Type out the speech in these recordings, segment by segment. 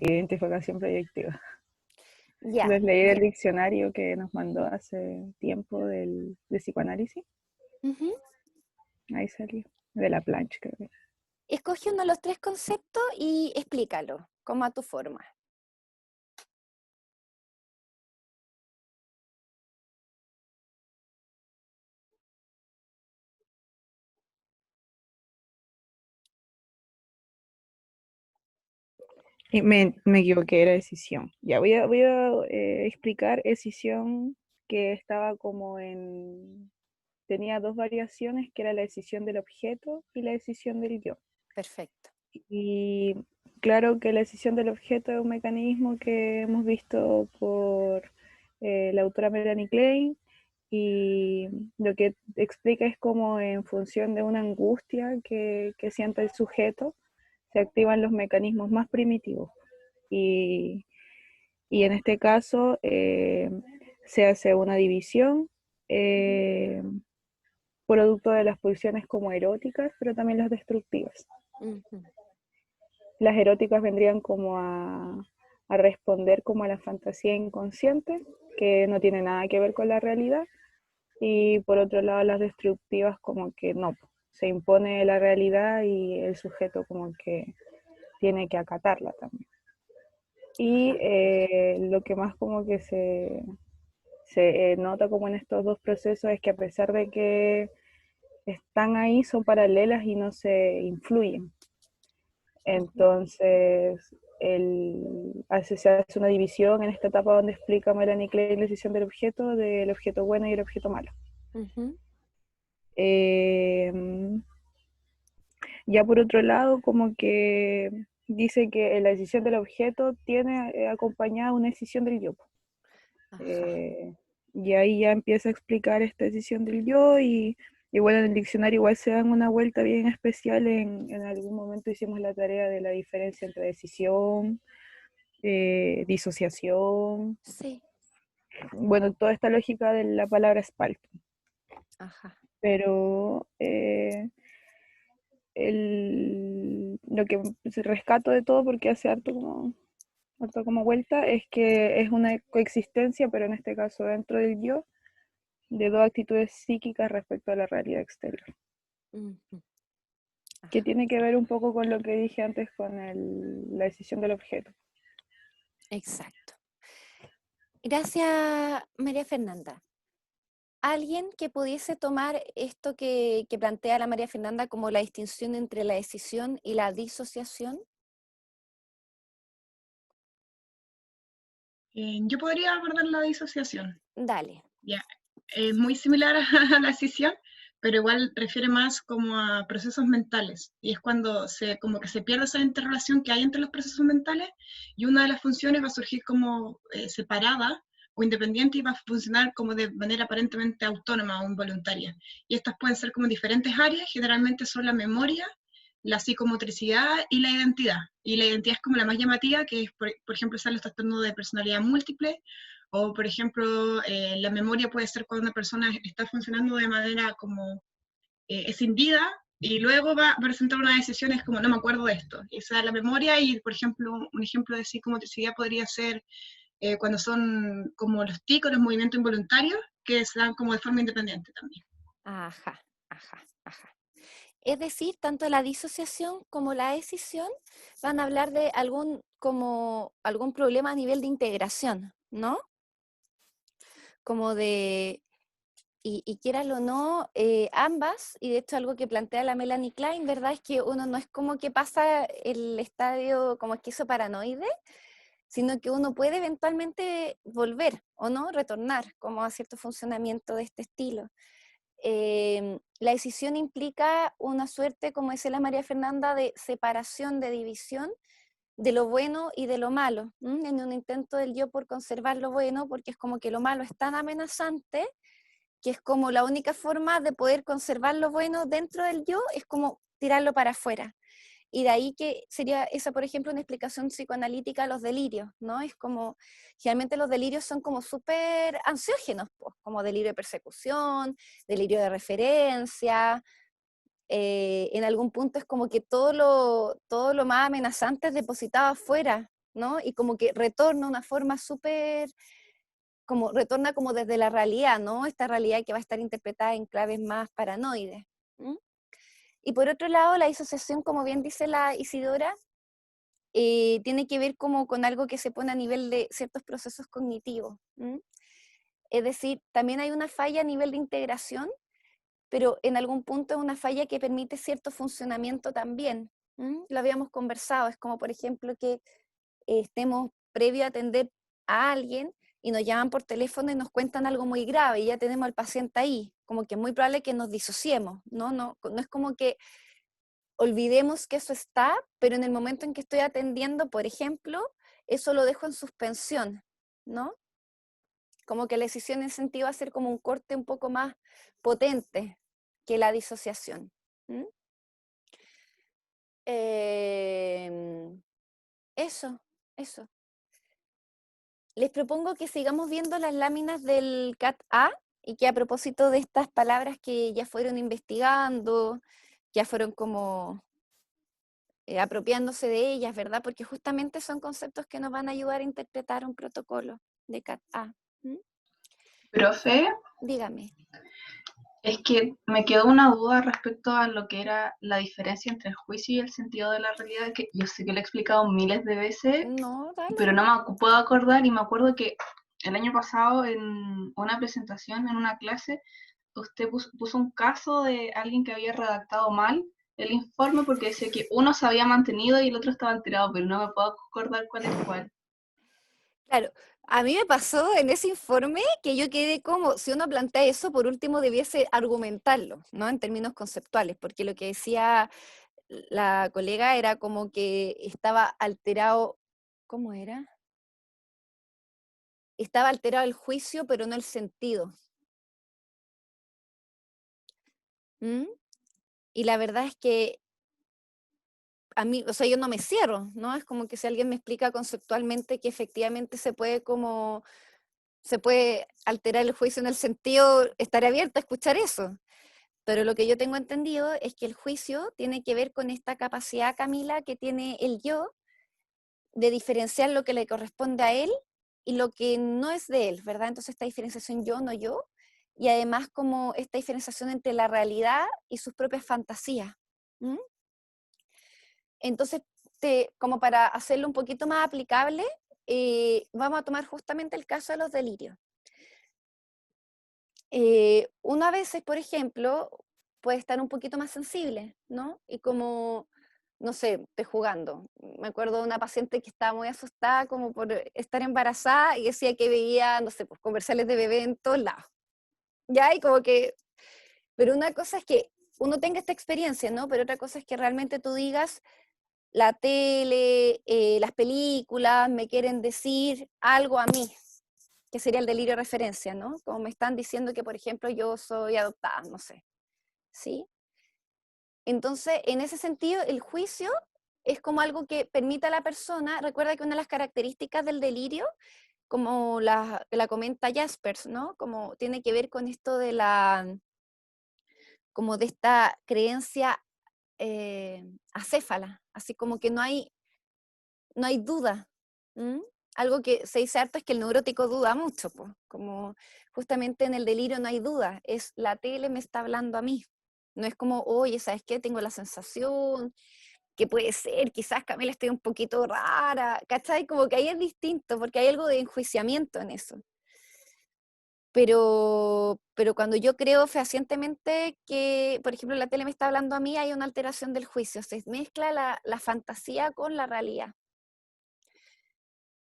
identificación proyectiva. Ya. Les leí el diccionario que nos mandó hace tiempo de psicoanálisis. Ujú. Ahí salió. De la plancha, creo que. Escoge uno de los tres conceptos y explícalo, como a tu forma. Y me equivoqué, era decisión. Ya voy a explicar decisión que estaba como en... Tenía dos variaciones, que era la decisión del objeto y la decisión del yo. Perfecto. Y claro que la decisión del objeto es un mecanismo que hemos visto por la autora Melanie Klein, y lo que explica es cómo en función de una angustia que siente el sujeto, se activan los mecanismos más primitivos. Y, y en este caso se hace una división producto de las pulsiones como eróticas, pero también las destructivas. Ujú. Las eróticas vendrían como a responder como a la fantasía inconsciente, que no tiene nada que ver con la realidad, y por otro lado las destructivas como que no, se impone la realidad y el sujeto como que tiene que acatarla también. Y Ajá. lo que más como que se nota como en estos dos procesos es que a pesar de que están ahí, son paralelas y no se influyen. Ujú. Entonces, se hace una división en esta etapa donde explica Melanie Klein la decisión del objeto bueno y el objeto malo. Ujú. Eh, ya por otro lado, como que dice que la decisión del objeto tiene acompañada una decisión del yo. Ajá. Eh, y ahí ya empieza a explicar esta decisión del yo, y bueno, en el diccionario igual se dan una vuelta bien especial. En algún momento hicimos la tarea de la diferencia entre decisión, disociación, Sí. bueno, toda esta lógica de la palabra Spalton. Ajá. Pero lo que rescato de todo, porque hace harto como vuelta, es que es una coexistencia, pero en este caso dentro del yo, de dos actitudes psíquicas respecto a la realidad exterior, Ujú. que Ajá. tiene que ver un poco con lo que dije antes con la decisión del objeto. Exacto. Gracias, María Fernanda. ¿Alguien que pudiese tomar esto que plantea la María Fernanda como la distinción entre la decisión y la disociación? Yo podría abordar la disociación. Dale. Ya, es muy similar a la escisión, pero igual refiere más como a procesos mentales. Y es cuando como que se pierde esa interrelación que hay entre los procesos mentales, y una de las funciones va a surgir como separada o independiente, y va a funcionar como de manera aparentemente autónoma o involuntaria. Y estas pueden ser como diferentes áreas, generalmente son la memoria, la psicomotricidad y la identidad. Y la identidad es como la más llamativa, que es, por ejemplo, están los trastornos de personalidad múltiple, o, por ejemplo, la memoria puede ser cuando una persona está funcionando de manera como escindida, y luego va a presentar una decisión, es como, no me acuerdo de esto. Esa es la memoria. Y, por ejemplo, un ejemplo de psicomotricidad podría ser cuando son como los TIC, los movimientos involuntarios, que se dan como de forma independiente también. Ajá, ajá, ajá. Es decir, tanto la disociación como la decisión van a hablar de algún problema a nivel de integración, ¿no? Como de, y quieralo o no, ambas, y de hecho algo que plantea la Melanie Klein, ¿verdad? Es que uno no es como que pasa el estadio como esquizoparanoide, sino que uno puede eventualmente volver o no, retornar como a cierto funcionamiento de este estilo. La decisión implica una suerte, como decía la María Fernanda, de separación, de división de lo bueno y de lo malo, en un intento del yo por conservar lo bueno, porque es como que lo malo es tan amenazante que es como la única forma de poder conservar lo bueno dentro del yo, es como tirarlo para afuera. Y de ahí que sería esa, por ejemplo, una explicación psicoanalítica a los delirios, ¿no? Es como, generalmente los delirios son como súper ansiógenos, pues, como delirio de persecución, delirio de referencia. En algún punto es como que todo lo más amenazante es depositado afuera, ¿no? Y como que retorna una forma súper, como retorna como desde la realidad, ¿no? Esta realidad que va a estar interpretada en claves más paranoides. ¿Mm? Y por otro lado, la disociación, como bien dice la Isidora, tiene que ver como con algo que se pone a nivel de ciertos procesos cognitivos. ¿Mm? Es decir, también hay una falla a nivel de integración, pero en algún punto es una falla que permite cierto funcionamiento también. ¿Mm? Lo habíamos conversado, es como por ejemplo que estemos previo a atender a alguien y nos llaman por teléfono y nos cuentan algo muy grave y ya tenemos al paciente ahí, como que es muy probable que nos disociemos, ¿no? No es como que olvidemos que eso está, pero en el momento en que estoy atendiendo, por ejemplo, eso lo dejo en suspensión, ¿no? Como que la decisión en sentido va a ser como un corte un poco más potente que la disociación. ¿Mm? Eso, eso. Les propongo que sigamos viendo las láminas del CAT-A y que a propósito de estas palabras que ya fueron investigando, ya fueron como apropiándose de ellas, ¿verdad? Porque justamente son conceptos que nos van a ayudar a interpretar un protocolo de CAT-A. ¿Mm? Profe, Dígame. es que me quedó una duda respecto a lo que era la diferencia entre el juicio y el sentido de la realidad, que yo sé que lo he explicado miles de veces, No, dale. pero no me puedo acordar y me acuerdo que el año pasado en una presentación, en una clase, usted puso un caso de alguien que había redactado mal el informe porque decía que uno se había mantenido y el otro estaba alterado, pero no me puedo acordar cuál es cuál. Claro, a mí me pasó en ese informe que yo quedé como, si uno plantea eso, por último debiese argumentarlo, ¿no? En términos conceptuales, porque lo que decía la colega era como que estaba alterado, ¿cómo era? Estaba alterado el juicio, pero no el sentido. ¿Mm? Y la verdad es que a mí, o sea, yo no me cierro, ¿no? Es como que si alguien me explica conceptualmente que efectivamente se puede alterar el juicio en el sentido, estaré abierta a escuchar eso. Pero lo que yo tengo entendido es que el juicio tiene que ver con esta capacidad, Camila, que tiene el yo de diferenciar lo que le corresponde a él y lo que no es de él, ¿verdad? Entonces esta diferenciación yo, no yo, y además como esta diferenciación entre la realidad y sus propias fantasías. ¿Mm? Entonces, como para hacerlo un poquito más aplicable, vamos a tomar justamente el caso de los delirios. Una veces, por ejemplo, puede estar un poquito más sensible, ¿no? Y como, no sé, estoy jugando. Me acuerdo de una paciente que estaba muy asustada como por estar embarazada y decía que veía, no sé, pues comerciales de bebé en todos lados. Ya, y como que, pero una cosa es que uno tenga esta experiencia, ¿no? Pero otra cosa es que realmente tú digas, la tele, las películas me quieren decir algo a mí, que sería el delirio de referencia, ¿no? Como me están diciendo que, por ejemplo, yo soy adoptada, no sé, ¿sí? Entonces, en ese sentido, el juicio es como algo que permite a la persona, recuerda que una de las características del delirio, como la comenta Jaspers, ¿no? Como tiene que ver con esto de como de esta creencia acéfala, así como que no hay duda. ¿Mm? Algo que se dice harto es que el neurótico duda mucho, po. Como justamente en el delirio no hay duda, es la tele me está hablando a mí. No es como, oye, ¿sabes qué? Tengo la sensación que puede ser, quizás Camila esté un poquito rara, ¿cachai? Como que ahí es distinto, porque hay algo de enjuiciamiento en eso. Pero cuando yo creo fehacientemente que, por ejemplo, la tele me está hablando a mí, hay una alteración del juicio, se mezcla la fantasía con la realidad.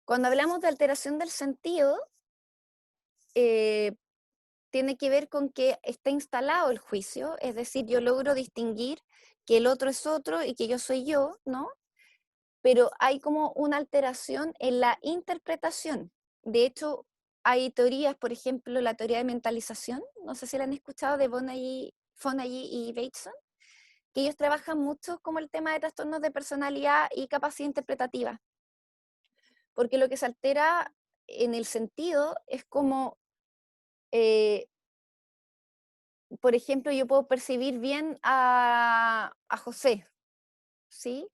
Cuando hablamos de alteración del sentido, tiene que ver con que está instalado el juicio, es decir, yo logro distinguir que el otro es otro y que yo soy yo, ¿no? Pero hay como una alteración en la interpretación. De hecho, hay teorías, por ejemplo, la teoría de mentalización, no sé si la han escuchado, de Fonagy y Bateson, que ellos trabajan mucho como el tema de trastornos de personalidad y capacidad interpretativa. Porque lo que se altera en el sentido es como, por ejemplo, yo puedo percibir bien a José, ¿sí?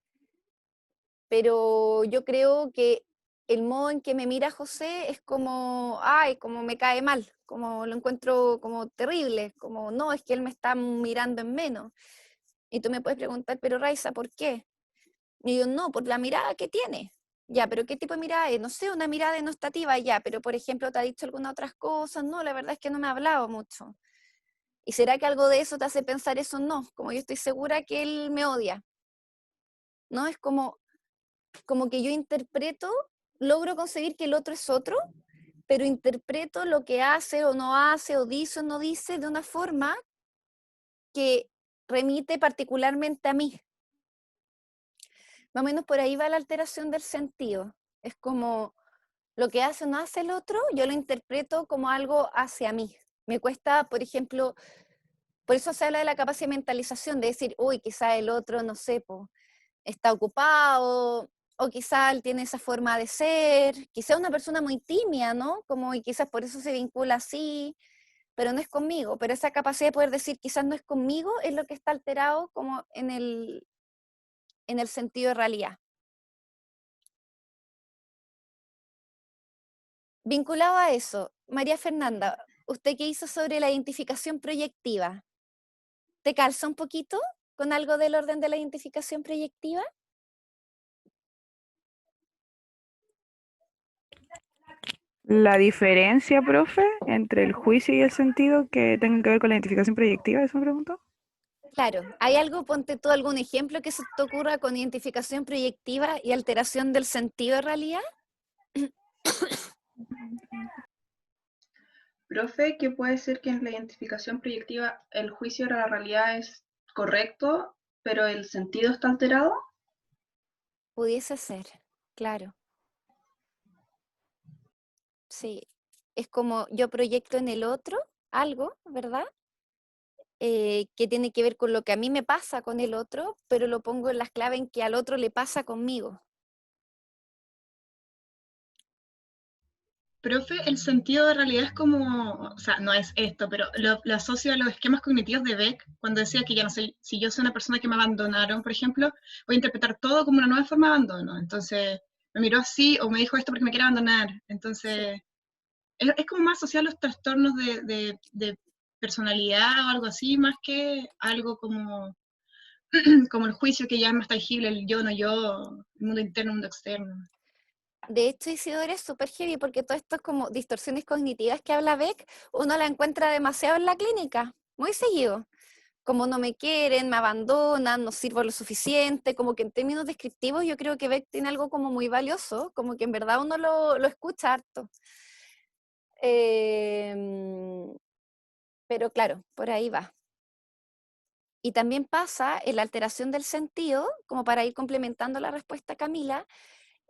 Pero yo creo que el modo en que me mira José es como, ay, como me cae mal, como lo encuentro como terrible, como no, es que él me está mirando en menos. Y tú me puedes preguntar, pero Raiza, ¿por qué? Y yo, no, por la mirada que tiene. Ya, pero ¿qué tipo de mirada es? No sé, una mirada denostativa, ya, pero por ejemplo, ¿te ha dicho algunas otras cosas? No, la verdad es que no me ha hablado mucho. ¿Y será que algo de eso te hace pensar eso? No, como yo estoy segura que él me odia. ¿No? Es como que yo interpreto, logro conseguir que el otro es otro, pero interpreto lo que hace o no hace, o dice o no dice, de una forma que remite particularmente a mí. Más o menos por ahí va la alteración del sentido. Es como lo que hace o no hace el otro, yo lo interpreto como algo hacia mí. Me cuesta, por ejemplo, por eso se habla de la capacidad de mentalización, de decir, uy, quizá el otro, no sé, po, está ocupado, o quizá él tiene esa forma de ser, quizá una persona muy tímida, ¿no? Como, y quizás por eso se vincula así, pero no es conmigo. Pero esa capacidad de poder decir, quizás no es conmigo, es lo que está alterado como en el sentido de realidad. Vinculado a eso, María Fernanda, ¿usted qué hizo sobre la identificación proyectiva? ¿Te calza un poquito con algo del orden de la identificación proyectiva? La diferencia, profe, entre el juicio y el sentido que tengan que ver con la identificación proyectiva, ¿eso me preguntó? Claro, ¿hay algo, ponte tú algún ejemplo que se te ocurra con identificación proyectiva y alteración del sentido de realidad? Profe, que puede ser que en la identificación proyectiva el juicio de la realidad es correcto, pero el sentido está alterado. Pudiese ser, claro. Sí, es como yo proyecto en el otro algo, ¿verdad? Que tiene que ver con lo que a mí me pasa con el otro, pero lo pongo en las claves en que al otro le pasa conmigo. Profe, el sentido de realidad es como, o sea, no es esto, pero lo asocio a los esquemas cognitivos de Beck, cuando decía que ya no sé, si yo soy una persona que me abandonaron, por ejemplo, voy a interpretar todo como una nueva forma de abandono. Entonces, me miró así o me dijo esto porque me quiere abandonar. Sí. Entonces, es como más asociado a los trastornos de personalidad o algo así, más que algo como, como el juicio que ya es más tangible, el yo, no yo, el mundo interno, el mundo externo. De hecho, Isidora es súper heavy porque todo esto es como distorsiones cognitivas que habla Beck, uno la encuentra demasiado en la clínica, muy seguido. Como no me quieren, me abandonan, no sirvo lo suficiente, como que en términos descriptivos yo creo que Beck tiene algo como muy valioso, como que en verdad uno lo escucha harto. Pero claro, por ahí va. Y también pasa en la alteración del sentido, como para ir complementando la respuesta a Camila,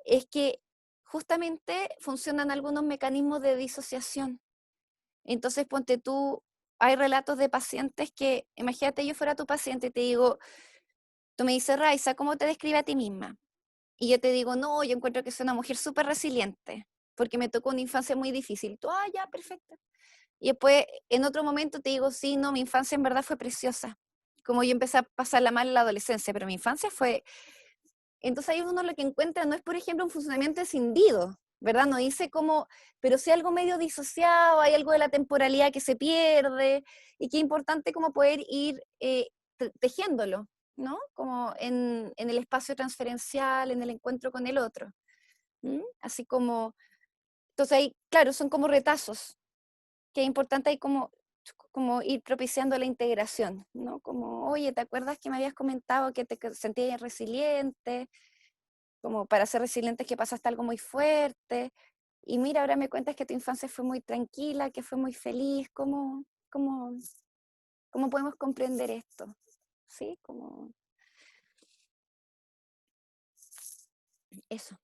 es que justamente funcionan algunos mecanismos de disociación. Entonces, ponte tú, hay relatos de pacientes que, imagínate yo fuera tu paciente y te digo, tú me dices, Raiza, ¿cómo te describe a ti misma? Y yo te digo, no, yo encuentro que soy una mujer súper resiliente, porque me tocó una infancia muy difícil. Tú, ya, perfecto. Y después, en otro momento te digo, sí, no, mi infancia en verdad fue preciosa. Como yo empecé a pasarla mal en la adolescencia, pero mi infancia fue... Entonces ahí uno lo que encuentra no es, por ejemplo, un funcionamiento escindido, ¿verdad? No dice como, pero sí algo medio disociado, hay algo de la temporalidad que se pierde, y qué importante como poder ir tejiéndolo, ¿no? Como en el espacio transferencial, en el encuentro con el otro. ¿Mm? Así como, entonces ahí, claro, son como retazos, que es importante ahí como ir propiciando la integración, ¿no? Como, oye, ¿te acuerdas que me habías comentado que te sentías resiliente? Como para ser resiliente es que pasaste algo muy fuerte. Y mira, ahora me cuentas que tu infancia fue muy tranquila, que fue muy feliz. ¿Cómo podemos comprender esto? ¿Sí? Como eso.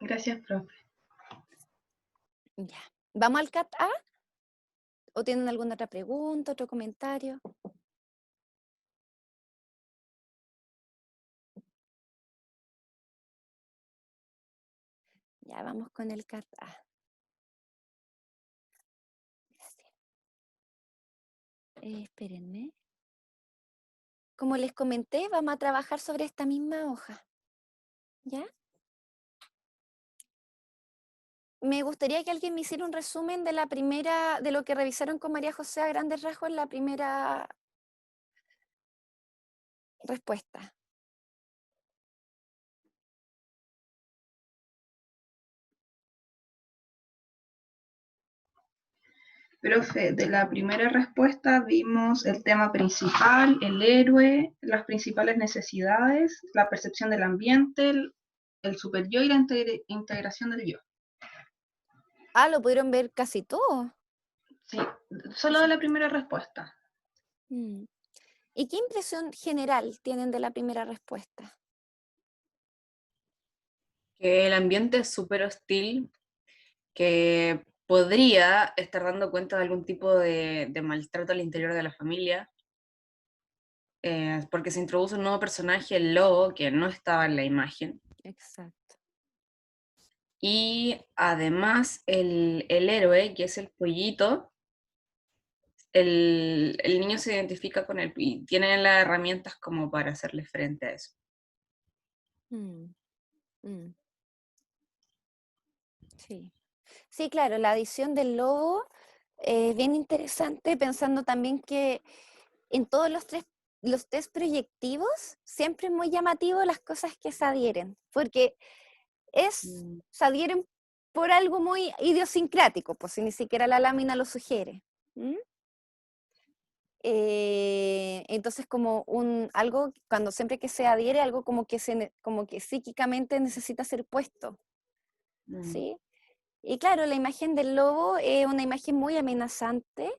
Gracias, profe. Ya. ¿Vamos al CAT A? ¿O tienen alguna otra pregunta, otro comentario? Ya, vamos con el CAT A. Gracias. Espérenme. Como les comenté, vamos a trabajar sobre esta misma hoja. ¿Ya? Me gustaría que alguien me hiciera un resumen de la primera, de lo que revisaron con María José a grandes rasgos en la primera respuesta. Profe, de la primera respuesta vimos el tema principal, el héroe, las principales necesidades, la percepción del ambiente, el superyo y la integración del yo. Ah, lo pudieron ver casi todo. Sí, solo de la primera respuesta. Mm. ¿Y qué impresión general tienen de la primera respuesta? Que el ambiente es súper hostil, que podría estar dando cuenta de algún tipo de maltrato al interior de la familia, porque se introduce un nuevo personaje, el lobo, que no estaba en la imagen. Exacto. Y además el héroe, que es el pollito, el niño se identifica con él y tiene las herramientas como para hacerle frente a eso. Mm. Mm. Sí. Sí, claro, la adición del lobo es bien interesante, pensando también que en todos los test proyectivos siempre es muy llamativo las cosas que se adhieren, porque se adhieren por algo muy idiosincrático, pues si ni siquiera la lámina lo sugiere. Entonces como algo, cuando siempre que se adhiere, algo como que psíquicamente necesita ser puesto, ¿sí? Y claro, la imagen del lobo es una imagen muy amenazante.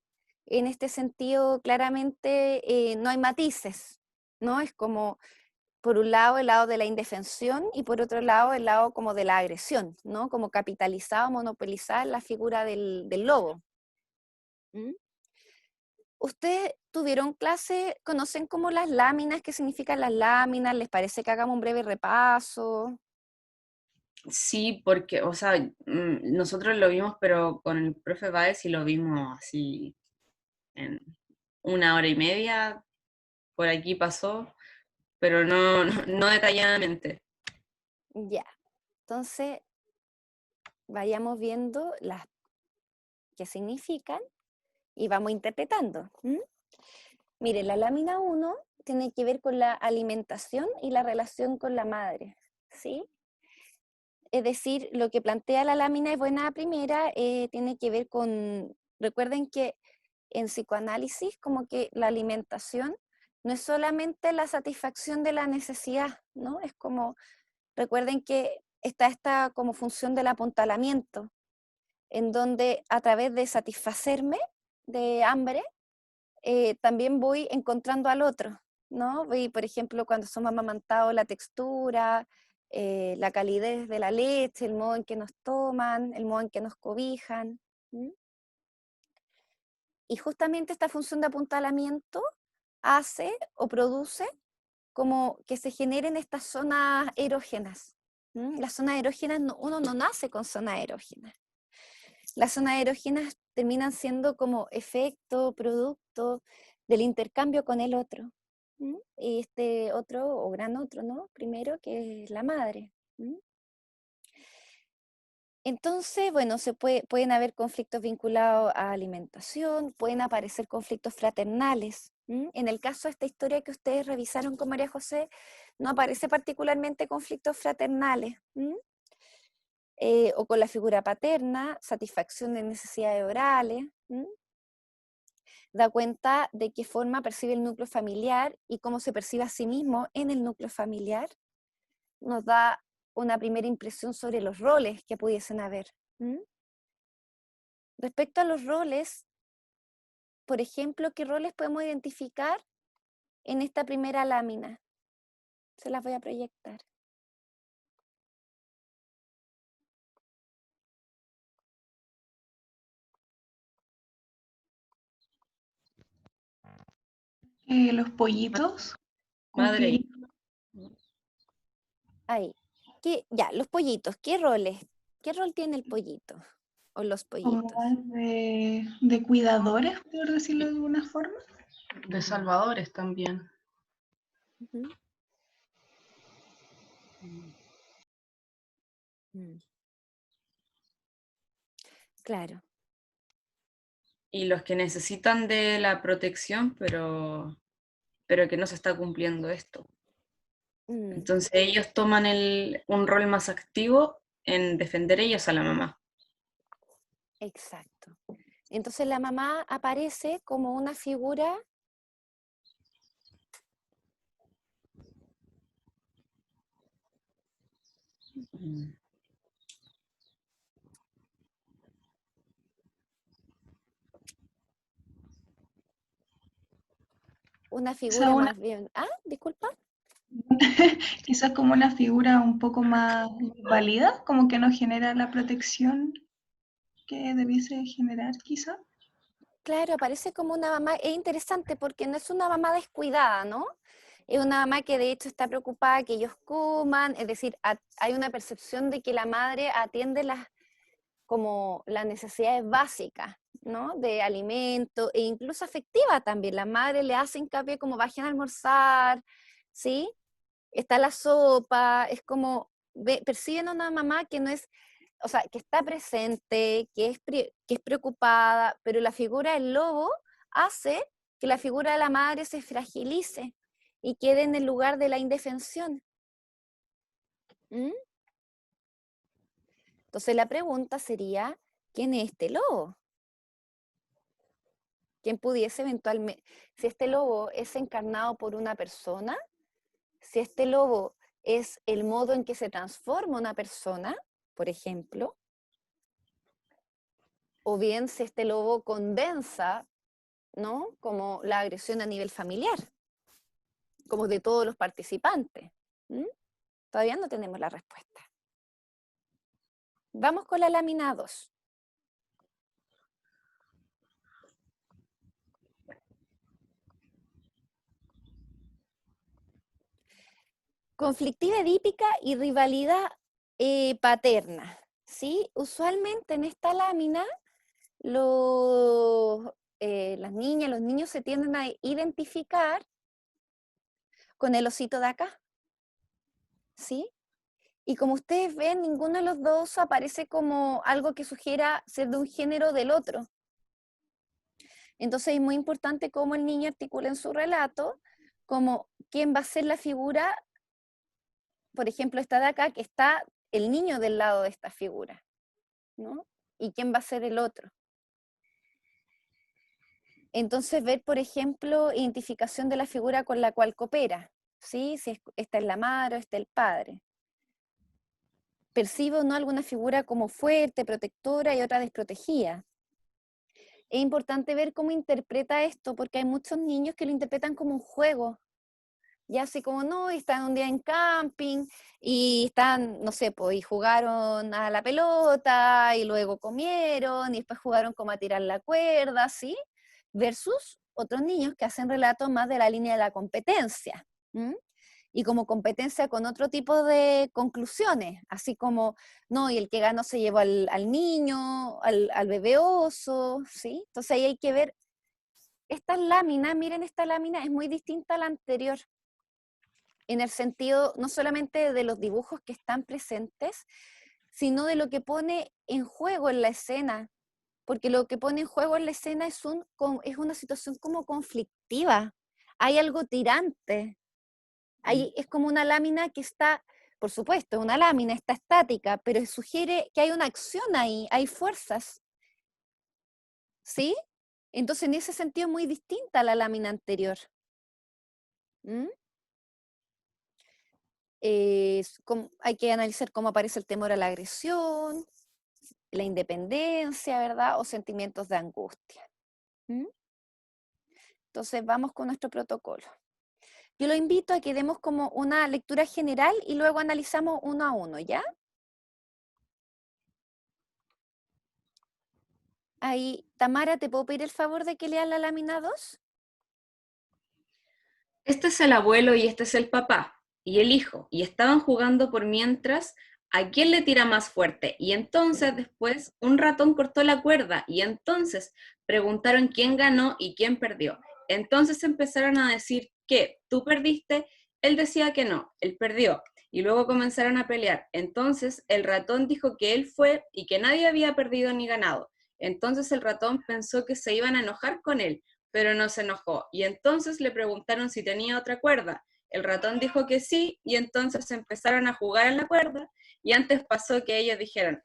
En este sentido, claramente no hay matices, ¿no? Es como, por un lado, el lado de la indefensión y por otro lado, el lado como de la agresión, ¿no? Como capitalizado, monopolizar la figura del lobo. ¿Mm? ¿Ustedes tuvieron clase, conocen como las láminas, qué significan las láminas? ¿Les parece que hagamos un breve repaso? Sí, porque, o sea, nosotros lo vimos, pero con el profe Baez y lo vimos así en 1 hora y media, por aquí pasó, pero no detalladamente. Ya, entonces vayamos viendo las que significan y vamos interpretando. Mire, la lámina 1 tiene que ver con la alimentación y la relación con la madre, ¿sí? Es decir, lo que plantea la lámina es buena primera, tiene que ver con, recuerden que en psicoanálisis como que la alimentación no es solamente la satisfacción de la necesidad, ¿no? Es como, recuerden que está esta como función del apuntalamiento, en donde a través de satisfacerme de hambre, también voy encontrando al otro, ¿no? Voy, por ejemplo, cuando somos amamantados, la textura, la calidez de la leche, el modo en que nos toman, el modo en que nos cobijan. Y justamente esta función de apuntalamiento hace o produce como que se generen estas zonas erógenas. Las zonas erógenas, uno no nace con zonas erógenas. Las zonas erógenas terminan siendo como efecto, producto del intercambio con el otro. Y este otro, o gran otro, ¿no? Primero, que es la madre. Entonces, bueno, pueden haber conflictos vinculados a alimentación, pueden aparecer conflictos fraternales. En el caso de esta historia que ustedes revisaron con María José, no aparece particularmente conflictos fraternales. O con la figura paterna, satisfacción de necesidades orales. Da cuenta de qué forma percibe el núcleo familiar y cómo se percibe a sí mismo en el núcleo familiar. Nos da una primera impresión sobre los roles que pudiesen haber. Respecto a los roles, por ejemplo, ¿qué roles podemos identificar en esta primera lámina? Se las voy a proyectar. Los pollitos Madre. Ahí. Ya, los pollitos, ¿qué roles? ¿Qué rol tiene el pollito? O los pollitos. como de cuidadores, por decirlo de alguna forma. De salvadores también. Mm. Claro. Y los que necesitan de la protección, pero que no se está cumpliendo esto. Mm. Entonces ellos toman un rol más activo en defender ellos a la mamá. Exacto. Entonces la mamá aparece como una figura Mm. Quizá una, más bien. Ah, disculpa. quizás como una figura un poco más válida, como que no genera la protección que debiese generar, quizá. Claro, aparece como una mamá, es interesante porque no es una mamá descuidada, ¿no? Es una mamá que de hecho está preocupada que ellos coman, es decir, hay una percepción de que la madre atiende como las necesidades básicas, ¿no? De alimento e incluso afectiva también. La madre le hace hincapié como bajen a almorzar, ¿sí? Está la sopa, es como, perciben a una mamá que no es, o sea, que está presente, que es preocupada, pero la figura del lobo hace que la figura de la madre se fragilice y quede en el lugar de la indefensión. ¿Mm? Entonces la pregunta sería, ¿quién es este lobo? ¿Quién pudiese eventualmente, si este lobo es encarnado por una persona, si este lobo es el modo en que se transforma una persona, por ejemplo, o bien si este lobo condensa, ¿no? Como la agresión a nivel familiar, como de todos los participantes. ¿Mm? Todavía no tenemos la respuesta. Vamos con la lámina 2. Conflictiva edípica y rivalidad paterna. ¿Sí? Usualmente en esta lámina las niñas, los niños se tienden a identificar con el osito de acá. ¿Sí? Y como ustedes ven, ninguno de los dos aparece como algo que sugiera ser de un género del otro. Entonces es muy importante cómo el niño articula en su relato, como quién va a ser la figura, por ejemplo, esta de acá, que está el niño del lado de esta figura, ¿no? Y quién va a ser el otro. Entonces ver, por ejemplo, identificación de la figura con la cual coopera, ¿sí? Si esta es la madre o esta es el padre. Percibe o no alguna figura como fuerte, protectora y otra desprotegida. Es importante ver cómo interpreta esto, porque hay muchos niños que lo interpretan como un juego, ya así como, no, y están un día en camping, y están, no sé, pues, y jugaron a la pelota, y luego comieron, y después jugaron como a tirar la cuerda, ¿sí? Versus otros niños que hacen relatos más de la línea de la competencia, ¿m? Y como competencia con otro tipo de conclusiones, así como, no, y el que ganó se llevó al niño, al bebé oso, ¿sí? Entonces ahí hay que ver, esta lámina, miren, esta lámina es muy distinta a la anterior, en el sentido no solamente de los dibujos que están presentes, sino de lo que pone en juego en la escena, porque lo que pone en juego en la escena es una situación como conflictiva, hay algo tirante. Ahí es como una lámina que está, por supuesto, una lámina está estática, pero sugiere que hay una acción ahí, hay fuerzas, ¿sí? Entonces, en ese sentido, es muy distinta a la lámina anterior. ¿Mm? Hay que analizar cómo aparece el temor a la agresión, la independencia, ¿verdad? O sentimientos de angustia. ¿Mm? Entonces, vamos con nuestro protocolo. Yo lo invito a que demos como una lectura general y luego analizamos uno a uno, ¿ya? Ahí, Tamara, ¿te puedo pedir el favor de que leas la lámina 2? Este es el abuelo y este es el papá y el hijo, y estaban jugando por mientras a quién le tira más fuerte, y entonces después un ratón cortó la cuerda, y entonces preguntaron quién ganó y quién perdió. Entonces empezaron a decir que tú perdiste, él decía que no, él perdió. y luego comenzaron a pelear. Entonces el ratón dijo que él fue y que nadie había perdido ni ganado. Entonces el ratón pensó que se iban a enojar con él, pero no se enojó. Y entonces le preguntaron si tenía otra cuerda. El ratón dijo que sí, y entonces empezaron a jugar a la cuerda, y antes pasó que ellos dijeron,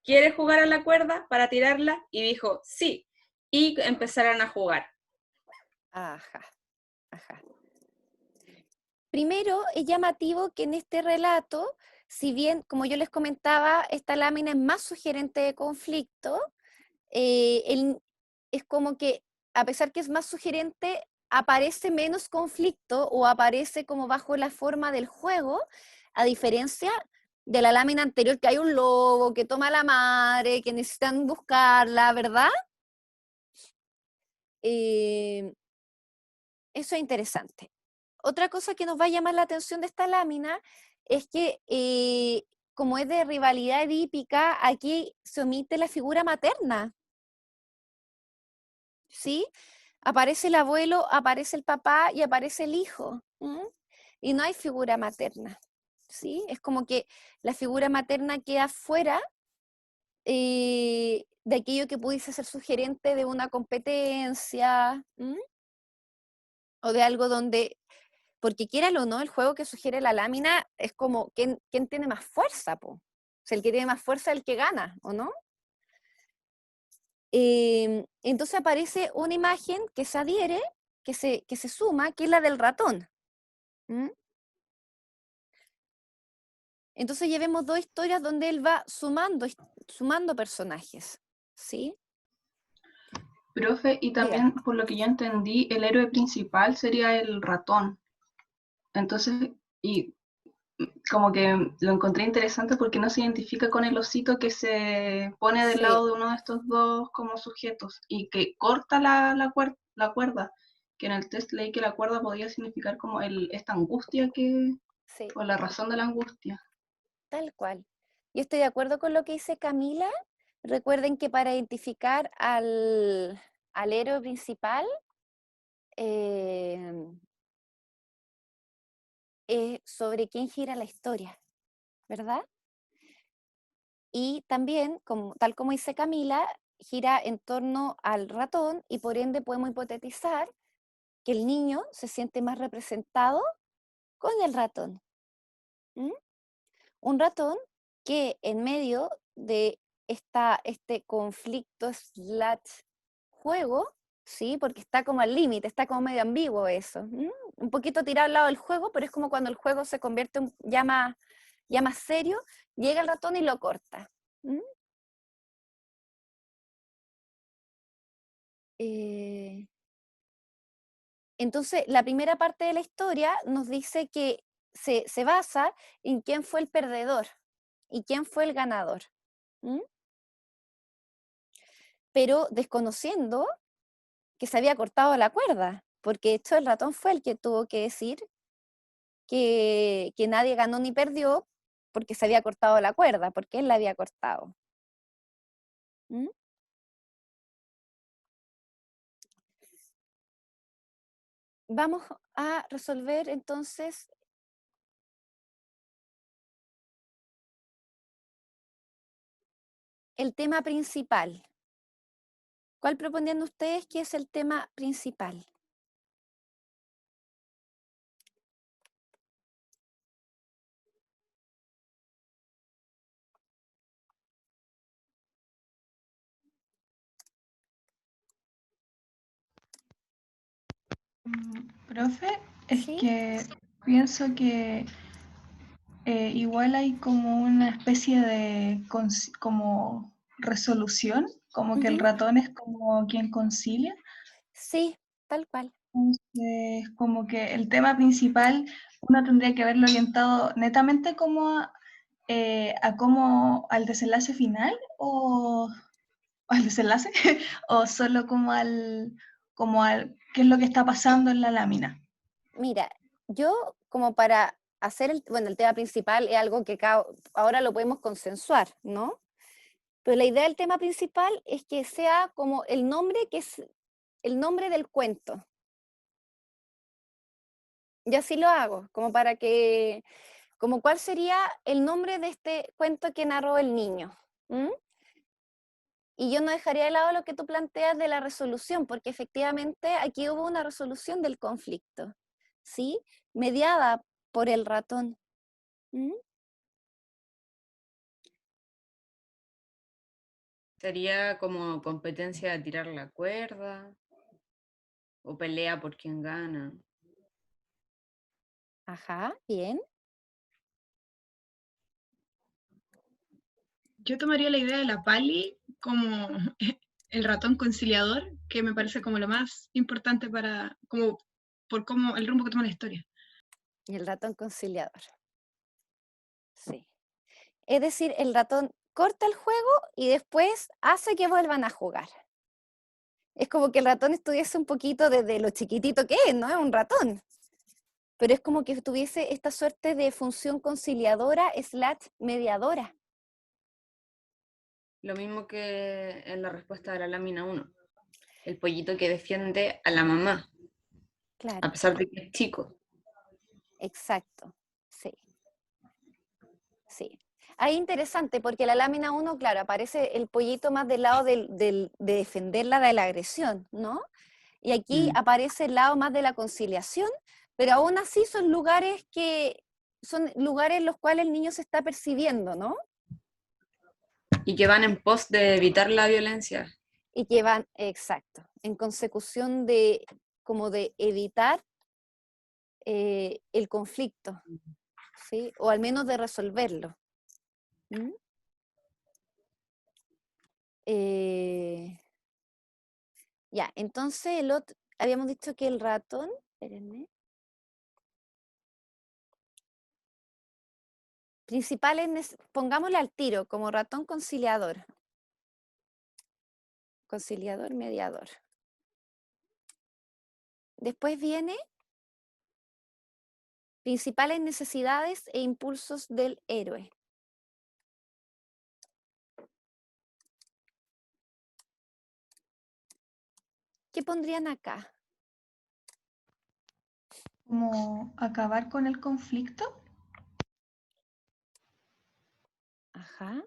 ¿quieres jugar a la cuerda para tirarla? Y dijo, sí, y empezaron a jugar. Ajá, ajá. Primero, es llamativo que en este relato, si bien, como yo les comentaba, esta lámina es más sugerente de conflicto, es como que, a pesar que es más sugerente, aparece menos conflicto o aparece como bajo la forma del juego, a diferencia de la lámina anterior, que hay un lobo que toma a la madre, que necesitan buscarla, ¿verdad? Eso es interesante. Otra cosa que nos va a llamar la atención de esta lámina es que, como es de rivalidad edípica, aquí se omite la figura materna, ¿sí? Aparece el abuelo, aparece el papá y aparece el hijo, ¿m? Y no hay figura materna, ¿sí? Es como que la figura materna queda fuera de aquello que pudiese ser sugerente de una competencia, ¿m? O de algo donde, porque quieralo o no, el juego que sugiere la lámina es como quién tiene más fuerza, po. O sea, el que tiene más fuerza es el que gana, ¿o no? Entonces aparece una imagen que se adhiere, que se suma, que es la del ratón. ¿Mm? Entonces llevemos dos historias donde él va sumando personajes, ¿sí? Profe, y Diga. también, por lo que yo entendí, el héroe principal sería el ratón. Entonces, y como que lo encontré interesante porque no se identifica con el osito que se pone del Sí, lado de uno de estos dos como sujetos y que corta la cuerda, que en el test leí que la cuerda podía significar como esta angustia sí, o la razón de la angustia. tal cual. Yo estoy de acuerdo con lo que dice Camila. Recuerden que para identificar al héroe principal, eh, es sobre quién gira la historia, ¿verdad? Y también, tal como dice Camila, gira en torno al ratón y por ende podemos hipotetizar que el niño se siente más representado con el ratón. ¿Mm? Un ratón que en medio de este conflicto slash juego, ¿sí? Porque está como al límite, está como medio ambiguo eso. Un poquito tirado al lado del juego, pero es como cuando el juego se convierte ya más serio, llega el ratón y lo corta. ¿Mm? Eh, entonces, la primera parte de la historia nos dice que se basa en quién fue el perdedor y quién fue el ganador. ¿Mm? Pero desconociendo que se había cortado la cuerda, porque de hecho el ratón fue el que tuvo que decir que nadie ganó ni perdió porque se había cortado la cuerda, porque él la había cortado. ¿Mm? Vamos a resolver entonces el tema principal. ¿Cuál proponían ustedes que es el tema principal? Profe, es ¿Sí? que pienso que igual hay como una especie de como resolución, como que el Ujú. ratón es como quien concilia. Sí, tal cual. Entonces, como que el tema principal uno tendría que haberlo orientado netamente como a cómo al desenlace final o al desenlace o solo como al qué es lo que está pasando en la lámina. Mira, yo como para hacer el tema principal es algo que ahora lo podemos consensuar, ¿no? Pero la idea del tema principal es que sea como el nombre que es el nombre del cuento. Y así lo hago, como para que Como cuál sería el nombre de este cuento que narró el niño. ¿Mm? Y yo no dejaría de lado lo que tú planteas de la resolución, porque efectivamente aquí hubo una resolución del conflicto, ¿sí? Mediada por el ratón. ¿Mm? Sería como competencia de tirar la cuerda o pelea por quien gana. Ajá, bien. Yo tomaría la idea de la Pali como el ratón conciliador, que me parece como lo más importante para, como, por cómo, el rumbo que toma la historia. Y el ratón conciliador. Sí. Es decir, el ratón corta el juego y después hace que vuelvan a jugar. Es como que el ratón estuviese un poquito desde lo chiquitito que es, ¿no? Es un ratón. Pero es como que tuviese esta suerte de función conciliadora / mediadora. Lo mismo que en la respuesta de la lámina 1. El pollito que defiende a la mamá, Claro, a pesar de que es chico. exacto. Sí. Sí. Ahí interesante, porque la lámina 1, claro, aparece el pollito más del lado de defenderla de la agresión, ¿no? Y aquí aparece el lado más de la conciliación, pero aún así son lugares en los cuales el niño se está percibiendo, ¿no? Y que van en pos de evitar la violencia. Y que van, exacto, en consecución de, como de evitar el conflicto, ¿sí? O al menos de resolverlo. ¿Mm? Ya, entonces el otro, habíamos dicho que el ratón, espérenme, principales, pongámosle al tiro como ratón conciliador. Conciliador, mediador. Después viene principales necesidades e impulsos del héroe. ¿Qué pondrían acá? Como acabar con el conflicto. Ajá.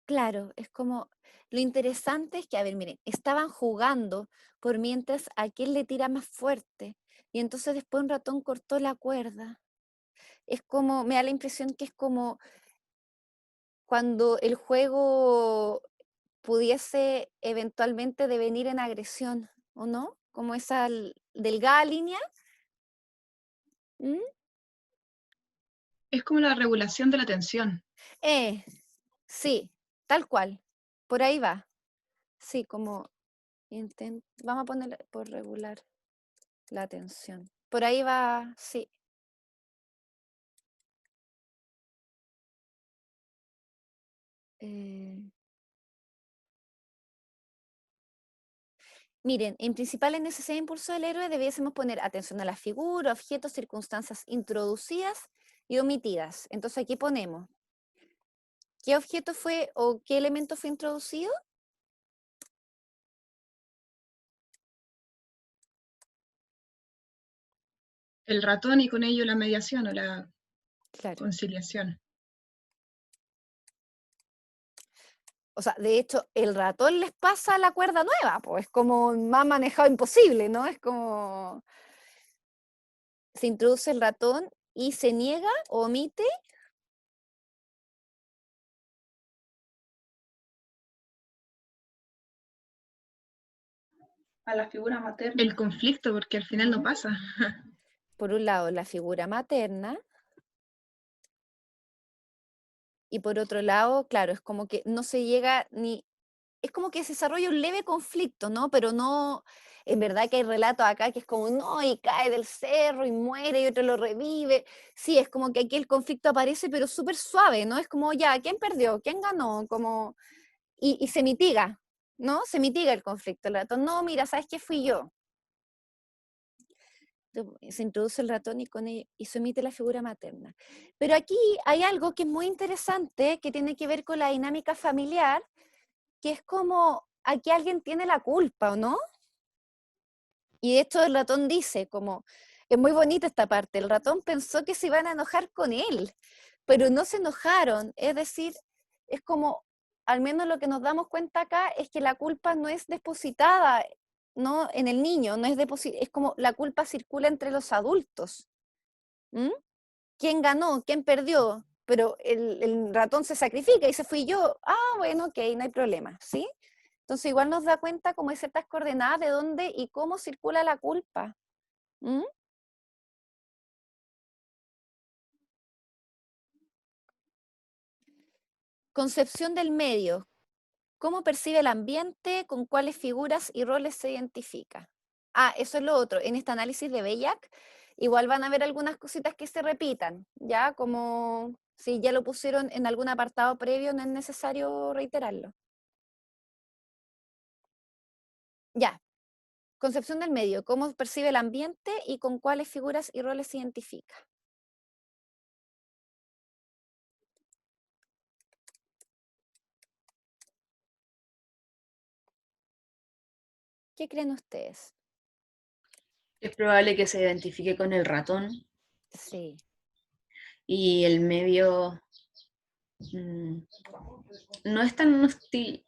Claro, es como, lo interesante es que, a ver, miren, estaban jugando por mientras a quién le tira más fuerte. Y entonces después un ratón cortó la cuerda. Es como, me da la impresión que es como cuando el juego pudiese eventualmente devenir en agresión, ¿o no? Como esa delgada línea. ¿Mm? Es como la regulación de la tensión. Sí, tal cual. Por ahí va. Sí, como vamos a poner por regular la tensión. Por ahí va, sí. Eh, Miren, en principales necesidades de impulso del héroe debiésemos poner atención a la figura, objetos, circunstancias introducidas y omitidas. Entonces aquí ponemos, ¿qué objeto fue o qué elemento fue introducido? El ratón y con ello la mediación o la Claro. conciliación. O sea, de hecho, el ratón les pasa la cuerda nueva, pues es como más manejado imposible, ¿no? Es como se introduce el ratón y se niega o omite. A la figura materna. El conflicto, porque al final no pasa. Por un lado, la figura materna, y por otro lado, claro, es como que no se llega ni... Es como que se desarrolla un leve conflicto, ¿no? Pero no, en verdad que hay relatos acá que es como, no, y cae del cerro y muere y otro lo revive. Sí, es como que aquí el conflicto aparece, pero súper suave, ¿no? Es como, ya, ¿quién perdió? ¿Quién ganó? Como, y se mitiga, ¿no? Se mitiga el conflicto. El ratón, no, mira, ¿sabes qué? Fui yo. Se introduce el ratón y se omite la figura materna. Pero aquí hay algo que es muy interesante, que tiene que ver con la dinámica familiar, que es como aquí alguien tiene la culpa, ¿o no? Y de hecho el ratón dice, como, es muy bonita esta parte, el ratón pensó que se iban a enojar con él, pero no se enojaron, es decir, es como, al menos lo que nos damos cuenta acá es que la culpa no es depositada, ¿no? En el niño, no es es como la culpa circula entre los adultos. ¿Mm? ¿Quién ganó? ¿Quién perdió? Pero el ratón se sacrifica y dice, fui yo. Ah, bueno, ok, no hay problema, ¿sí? Entonces igual nos da cuenta como hay ciertas coordenadas de dónde y cómo circula la culpa. ¿Mm? Concepción del medio. ¿Cómo percibe el ambiente? ¿Con cuáles figuras y roles se identifica? Ah, eso es lo otro. En este análisis de Bellac, igual van a ver algunas cositas que se repitan, ¿ya? Como si ya lo pusieron en algún apartado previo, no es necesario reiterarlo. Ya. Concepción del medio. ¿Cómo percibe el ambiente y con cuáles figuras y roles se identifica? ¿Qué creen ustedes? Es probable que se identifique con el ratón Sí. y el medio no es tan hostil.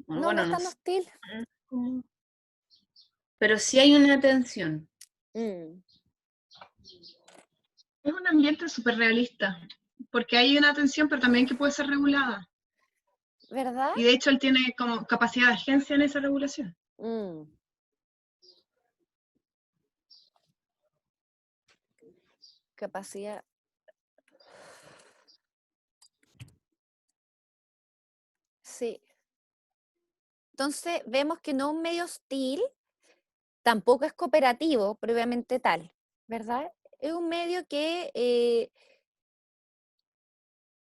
No, no Bueno, es no tan sé, hostil. pero sí hay una tensión. Mm, Es un ambiente súper realista, porque hay una tensión, pero también que puede ser regulada. ¿Verdad? Y de hecho él tiene como capacidad de agencia en esa regulación. Mm. Capacidad. Sí. Entonces vemos que no un medio hostil, tampoco es cooperativo, previamente tal, ¿verdad? Es un medio que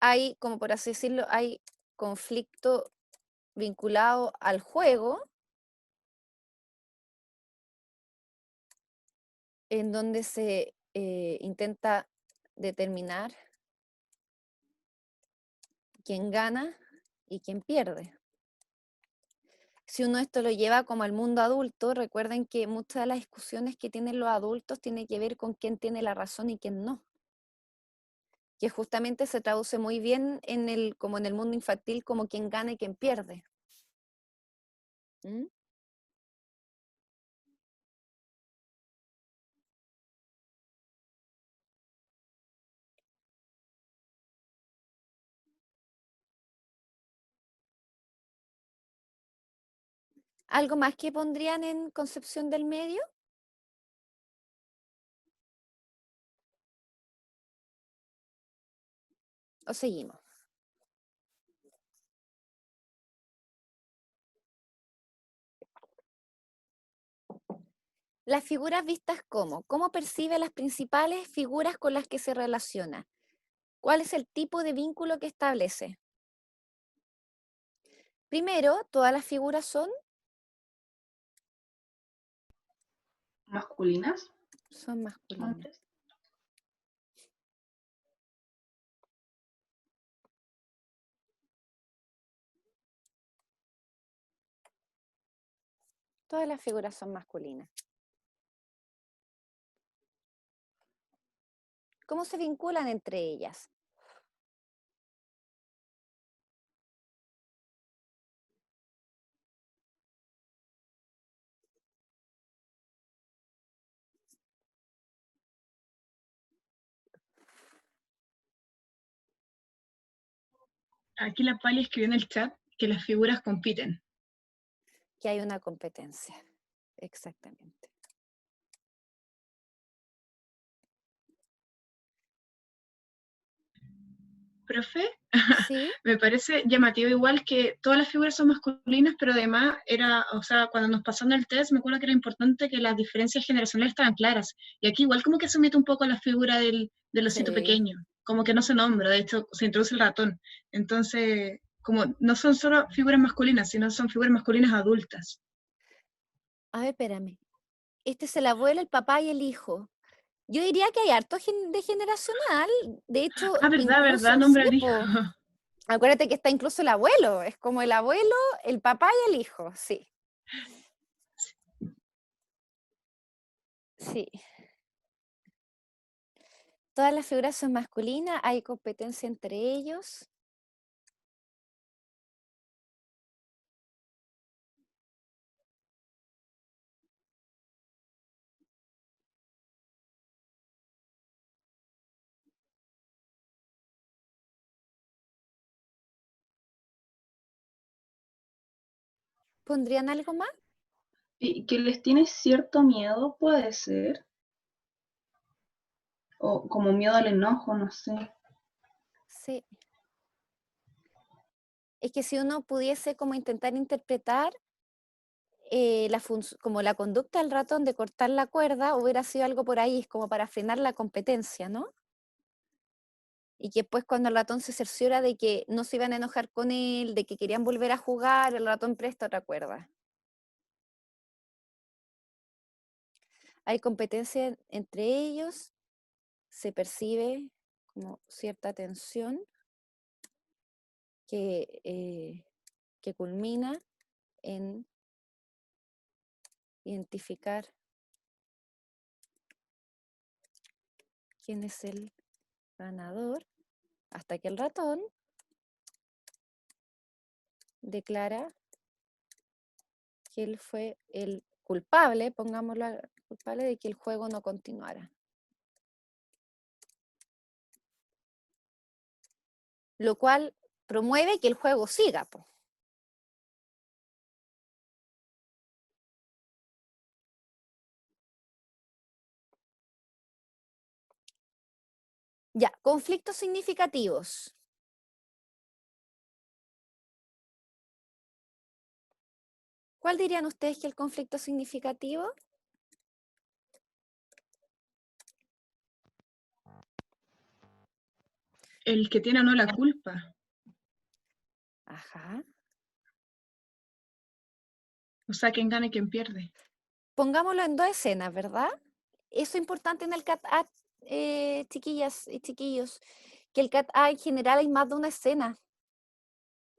hay, como por así decirlo, hay conflicto vinculado al juego, en donde se intenta determinar quién gana y quién pierde. Si uno esto lo lleva como al mundo adulto, recuerden que muchas de las discusiones que tienen los adultos tienen que ver con quién tiene la razón y quién no. Que justamente se traduce muy bien como en el mundo infantil, como quién gana y quién pierde. ¿Mm? ¿Algo más que pondrían en concepción del medio? ¿O seguimos? Las figuras vistas como, ¿cómo percibe las principales figuras con las que se relaciona? ¿Cuál es el tipo de vínculo que establece? Primero, todas las figuras son ¿Masculinas? masculinas. Hombres. Todas las figuras son masculinas. ¿Cómo se vinculan entre ellas? Aquí la Pali escribió en el chat que las figuras compiten. Que hay una competencia. Exactamente. Profe, ¿Sí? me parece llamativo igual que todas las figuras son masculinas, pero además era, o sea, cuando nos pasaron el test, me acuerdo que era importante que las diferencias generacionales estaban claras. Y aquí igual como que se omite un poco la figura del osito Sí. pequeño, como que no se nombra, de hecho se introduce el ratón. Entonces, como no son solo figuras masculinas, sino son figuras masculinas adultas. A ver, espérame. Este es el abuelo, el papá y el hijo. Yo diría que hay harto de generacional. De hecho, Ah, verdad, incluso, verdad, sí, nombra al hijo. po, Acuérdate que está incluso el abuelo, es como el abuelo, el papá y el hijo, sí. Sí. Todas las figuras son masculinas, hay competencia entre ellos. ¿Pondrían algo más? Y que les tiene cierto miedo, puede ser. O como miedo al enojo, no sé. Sí. Es que si uno pudiese como intentar interpretar como la conducta del ratón de cortar la cuerda, hubiera sido algo por ahí, es como para frenar la competencia, ¿no? Y que después cuando el ratón se cerciora de que no se iban a enojar con él, de que querían volver a jugar, el ratón presta otra cuerda. Hay competencia entre ellos, se percibe como cierta tensión que culmina en identificar quién es el ganador, hasta que el ratón declara que él fue el culpable, pongámoslo culpable de que el juego no continuara. Lo cual promueve que el juego siga, po. Ya, conflictos significativos. ¿Cuál dirían ustedes que es el conflicto significativo? El que tiene o no la culpa. Ajá. O sea, quién gana y quién pierde. Pongámoslo en dos escenas, ¿verdad? Eso es importante en el cat-a, chiquillas y chiquillos, que el cat-a en general hay más de una escena.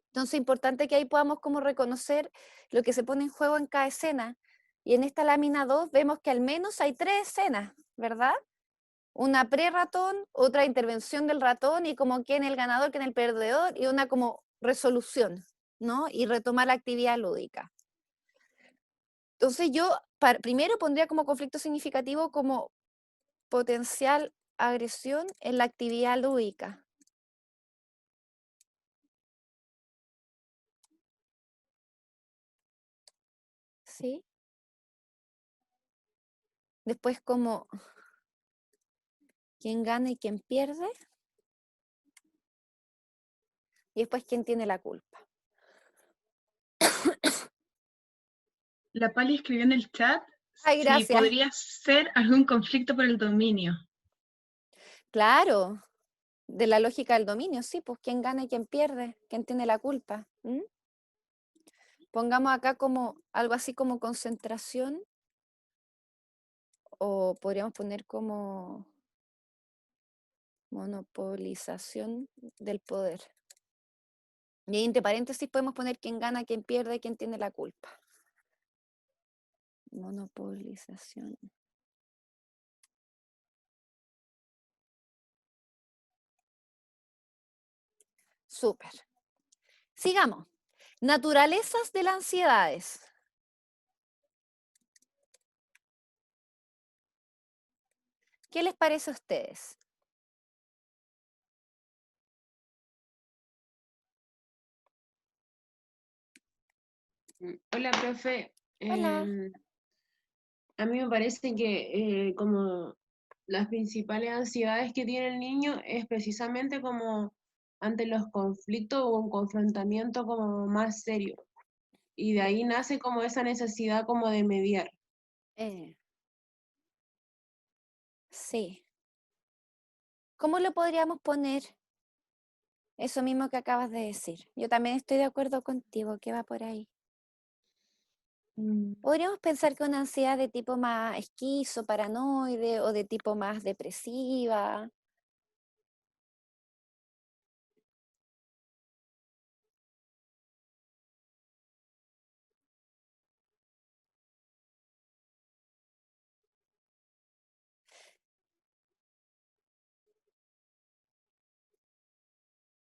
Entonces es importante que ahí podamos como reconocer lo que se pone en juego en cada escena. Y en esta lámina 2 vemos que al menos hay 3 escenas, ¿verdad? Una pre-ratón, otra intervención del ratón y como quién es el ganador, quién es el perdedor y una como resolución, ¿no? Y retomar la actividad lúdica. Entonces yo primero pondría como conflicto significativo como potencial agresión en la actividad lúdica. ¿Sí? Después como quién gana y quién pierde. Y después quién tiene la culpa. La Pali escribió en el chat Ay, si gracias. podría ser algún conflicto por el dominio. Claro, de la lógica del dominio, sí, pues quién gana y quién pierde, quién tiene la culpa. ¿Mm? Pongamos acá como algo así como concentración, o podríamos poner como monopolización del poder. Y entre paréntesis podemos poner quién gana, quién pierde, quién tiene la culpa. Monopolización. Súper. Sigamos. Naturalezas de las ansiedades. ¿Qué les parece a ustedes? Hola, profe. Hola. A mí me parece que como las principales ansiedades que tiene el niño es precisamente como ante los conflictos o un confrontamiento como más serio. Y de ahí nace como esa necesidad como de mediar. Sí. ¿Cómo lo podríamos poner? Eso mismo que acabas de decir. Yo también estoy de acuerdo contigo, que va por ahí. Podríamos pensar que una ansiedad de tipo más esquizo, paranoide o de tipo más depresiva.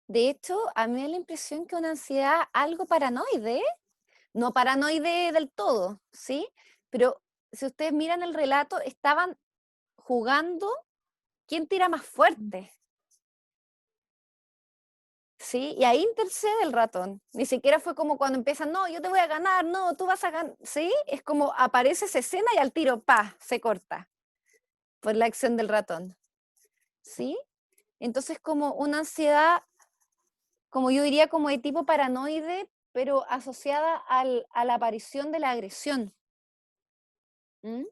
De hecho, a mí me da la impresión que una ansiedad algo paranoide, no paranoide del todo, ¿sí? Pero si ustedes miran el relato, estaban jugando quién tira más fuerte, ¿sí? Y ahí intercede el ratón. Ni siquiera fue como cuando empiezan, no, yo te voy a ganar, no, tú vas a ganar, ¿sí? Es como aparece esa escena y al tiro, pa, se corta por la acción del ratón, ¿sí? Entonces como una ansiedad, como yo diría, como de tipo paranoide, pero asociada a la aparición de la agresión. ¿Mm?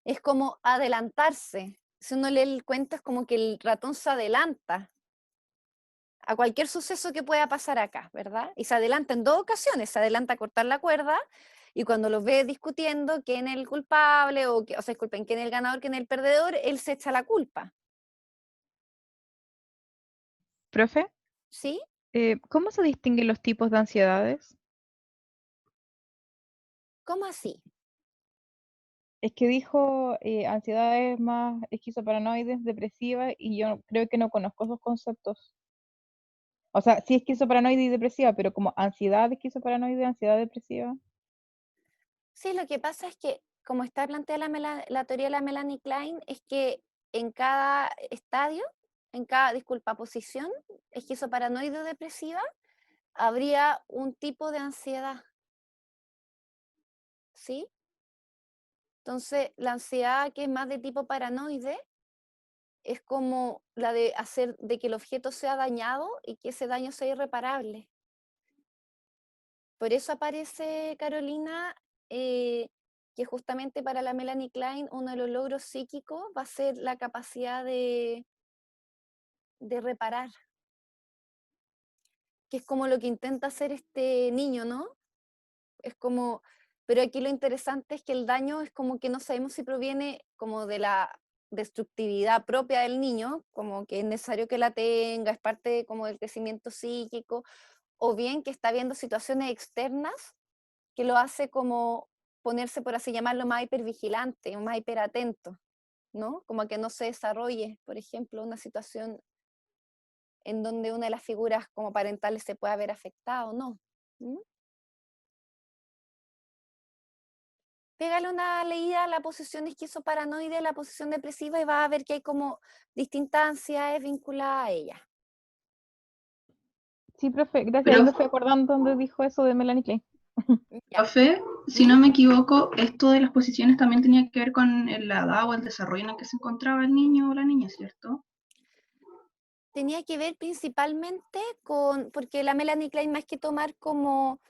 Es como adelantarse. Si uno lee el cuento, es como que el ratón se adelanta a cualquier suceso que pueda pasar acá, ¿verdad? Y se adelanta en dos ocasiones, se adelanta a cortar la cuerda, y cuando los ve discutiendo quién es el culpable, o sea, disculpen, quién es el ganador, quién es el perdedor, él se echa la culpa, Profe, ¿sí? ¿cómo se distinguen los tipos de ansiedades? ¿Cómo así? Es que dijo ansiedades más esquizoparanoides, depresivas, y yo creo que no conozco esos conceptos. O sea, sí esquizoparanoide y depresiva, pero como ansiedad esquizoparanoide, ansiedad depresiva. Sí, lo que pasa es que, como está planteada la teoría de la Melanie Klein, es que en cada estadio, en cada, disculpa, posición esquizoparanoide o depresiva, habría un tipo de ansiedad, ¿sí? Entonces, la ansiedad que es más de tipo paranoide es como la de hacer de que el objeto sea dañado y que ese daño sea irreparable. Por eso aparece, Carolina, que justamente para la Melanie Klein uno de los logros psíquicos va a ser la capacidad de reparar, que es como lo que intenta hacer este niño, ¿no? Es como, pero aquí lo interesante es que el daño es como que no sabemos si proviene como de la destructividad propia del niño, como que es necesario que la tenga, es parte como del crecimiento psíquico, o bien que está viendo situaciones externas que lo hace como ponerse, por así llamarlo, más hipervigilante o más hiperatento, ¿no? Como que no se desarrolle, por ejemplo, una situación en donde una de las figuras como parentales se pueda ver afectada o no. ¿Mm? Pégale una leída a la posición esquizoparanoide, a la posición depresiva, y vas a ver que hay como distintas ansiedades vinculadas a ella. Sí, profe, gracias. Ahí Pero, me fui acordando donde dijo eso de Melanie Klein. Ya. profe, si no me equivoco, esto de las posiciones también tenía que ver con la edad o el desarrollo en el que se encontraba el niño o la niña, ¿cierto? Tenía que ver principalmente con, porque la Melanie Klein, más que tomar como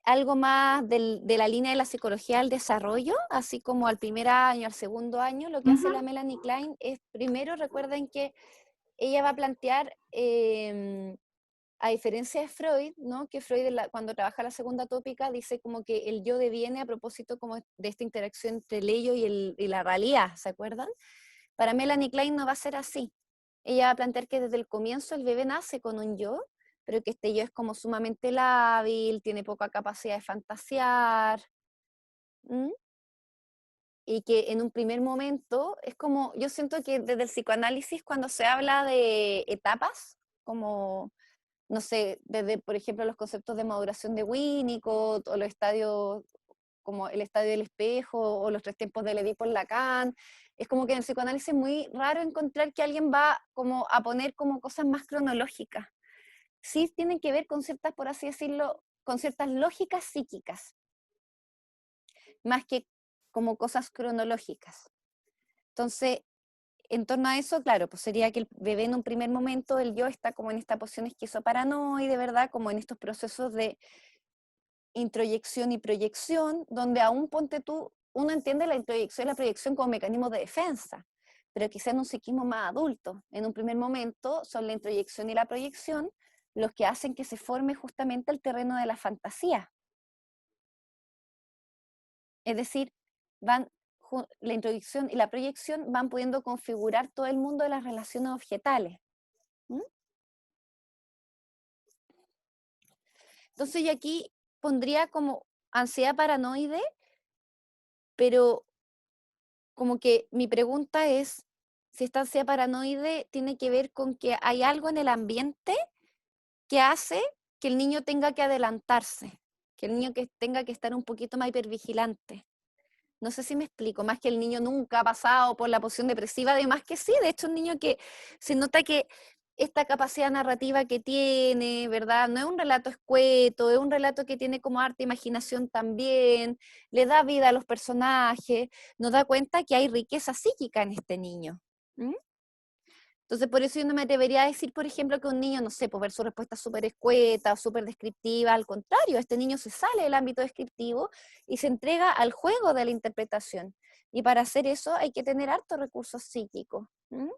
algo más de la línea de la psicología del desarrollo, así como al primer año, al segundo año, lo que hace la Melanie Klein es, primero, recuerden que ella va a plantear, a diferencia de Freud, ¿no? Que Freud cuando trabaja la segunda tópica dice como que el yo deviene a propósito como de esta interacción entre el ello y la realidad, ¿se acuerdan? Para Melanie Klein no va a ser así. Ella va a plantear que desde el comienzo el bebé nace con un yo, pero que este yo es como sumamente lábil, tiene poca capacidad de fantasear, ¿m? Y que en un primer momento es como, yo siento que desde el psicoanálisis cuando se habla de etapas, como, no sé, desde, por ejemplo, los conceptos de maduración de Winnicott, o los estadios, como el estadio del espejo, o los tres tiempos de Levi por Lacan, es como que en el psicoanálisis es muy raro encontrar que alguien va como a poner como cosas más cronológicas. Sí tienen que ver con ciertas, por así decirlo, con ciertas lógicas psíquicas, más que como cosas cronológicas. Entonces, en torno a eso, claro, pues sería que el bebé en un primer momento, el yo está como en esta posición esquizoparanoide, ¿verdad? Como en estos procesos de introyección y proyección, donde aún ponte tú, uno entiende la introyección y la proyección como mecanismos de defensa, pero quizá en un psiquismo más adulto. En un primer momento son la introyección y la proyección los que hacen que se forme justamente el terreno de la fantasía. Es decir, van la introyección y la proyección van pudiendo configurar todo el mundo de las relaciones objetales. ¿Mm? Entonces yo aquí pondría como ansiedad paranoide, pero como que mi pregunta es si esta ansiedad paranoide tiene que ver con que hay algo en el ambiente que hace que el niño tenga que adelantarse, que el niño tenga que estar un poquito más hipervigilante. No sé si me explico, más que el niño nunca ha pasado por la posición depresiva, además que sí, de hecho un niño que se nota que esta capacidad narrativa que tiene, ¿verdad? No es un relato escueto, es un relato que tiene como arte imaginación también, le da vida a los personajes, nos da cuenta que hay riqueza psíquica en este niño. ¿Mm? Entonces, por eso yo no me atrevería a decir, por ejemplo, que un niño, no sé, por ver su respuesta súper escueta o súper descriptiva. Al contrario, este niño se sale del ámbito descriptivo y se entrega al juego de la interpretación. Y para hacer eso hay que tener hartos recursos psíquicos. ¿Mm?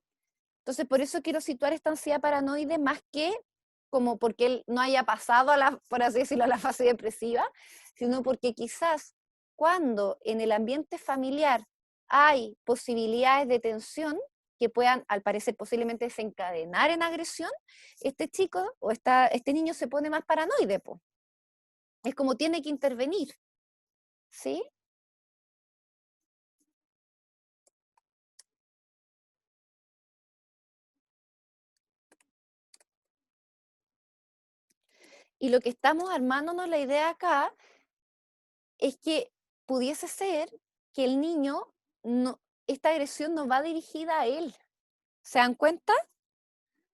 Entonces, por eso quiero situar esta ansiedad paranoide más que como porque él no haya pasado a la, por así decirlo, a la fase depresiva, sino porque quizás cuando en el ambiente familiar hay posibilidades de tensión que puedan, al parecer, posiblemente desencadenar en agresión, este chico o este niño se pone más paranoide, po. Es como tiene que intervenir, ¿sí? Y lo que estamos armándonos la idea acá es que pudiese ser que el niño, no, esta agresión no va dirigida a él. ¿Se dan cuenta?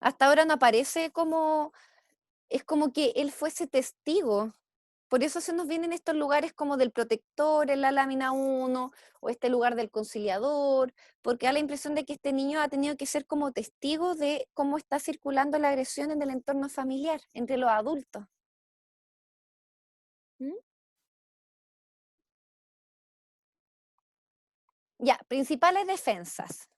Hasta ahora no aparece como, es como que él fuese testigo. Por eso se nos vienen estos lugares como del protector en la lámina 1, o este lugar del conciliador, porque da la impresión de que este niño ha tenido que ser como testigo de cómo está circulando la agresión en el entorno familiar, entre los adultos. ¿Mm? Ya, principales defensas.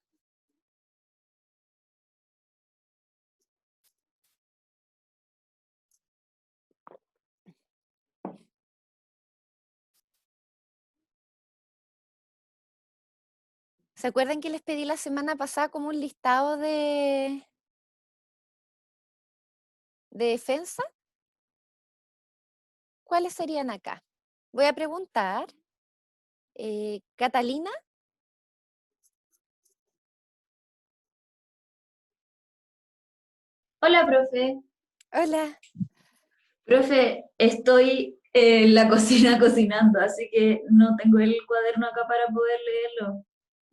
¿Se acuerdan que les pedí la semana pasada como un listado de defensa? ¿Cuáles serían acá? Voy a preguntar, Catalina. Hola, profe. Hola. Profe, estoy en la cocina cocinando, así que no tengo el cuaderno acá para poder leerlo.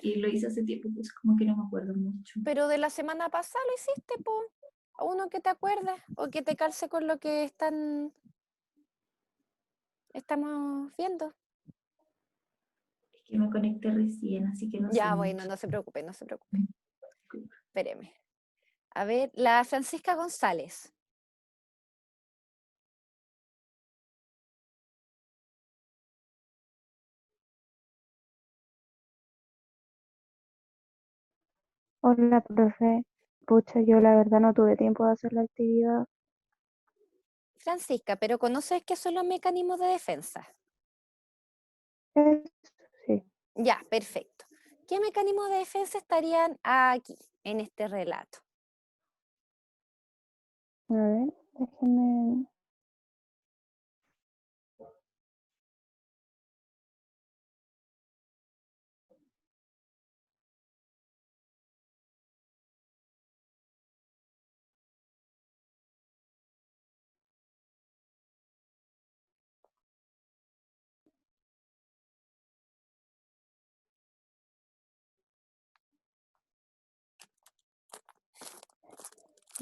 Y lo hice hace tiempo, pues como que no me acuerdo mucho. Pero de la semana pasada lo hiciste, po. Uno que te acuerdes o que te calce con lo que estamos viendo. Es que me conecté recién, así que no sé Ya, bueno, mucho. no se preocupe, no se preocupe. Espéreme. A ver, la Francisca González. Hola, profe. Pucha, yo la verdad no tuve tiempo de hacer la actividad. Francisca, pero ¿conoces qué son los mecanismos de defensa? Eso sí. Ya, perfecto. ¿Qué mecanismos de defensa estarían aquí, en este relato? A ver, déjenme.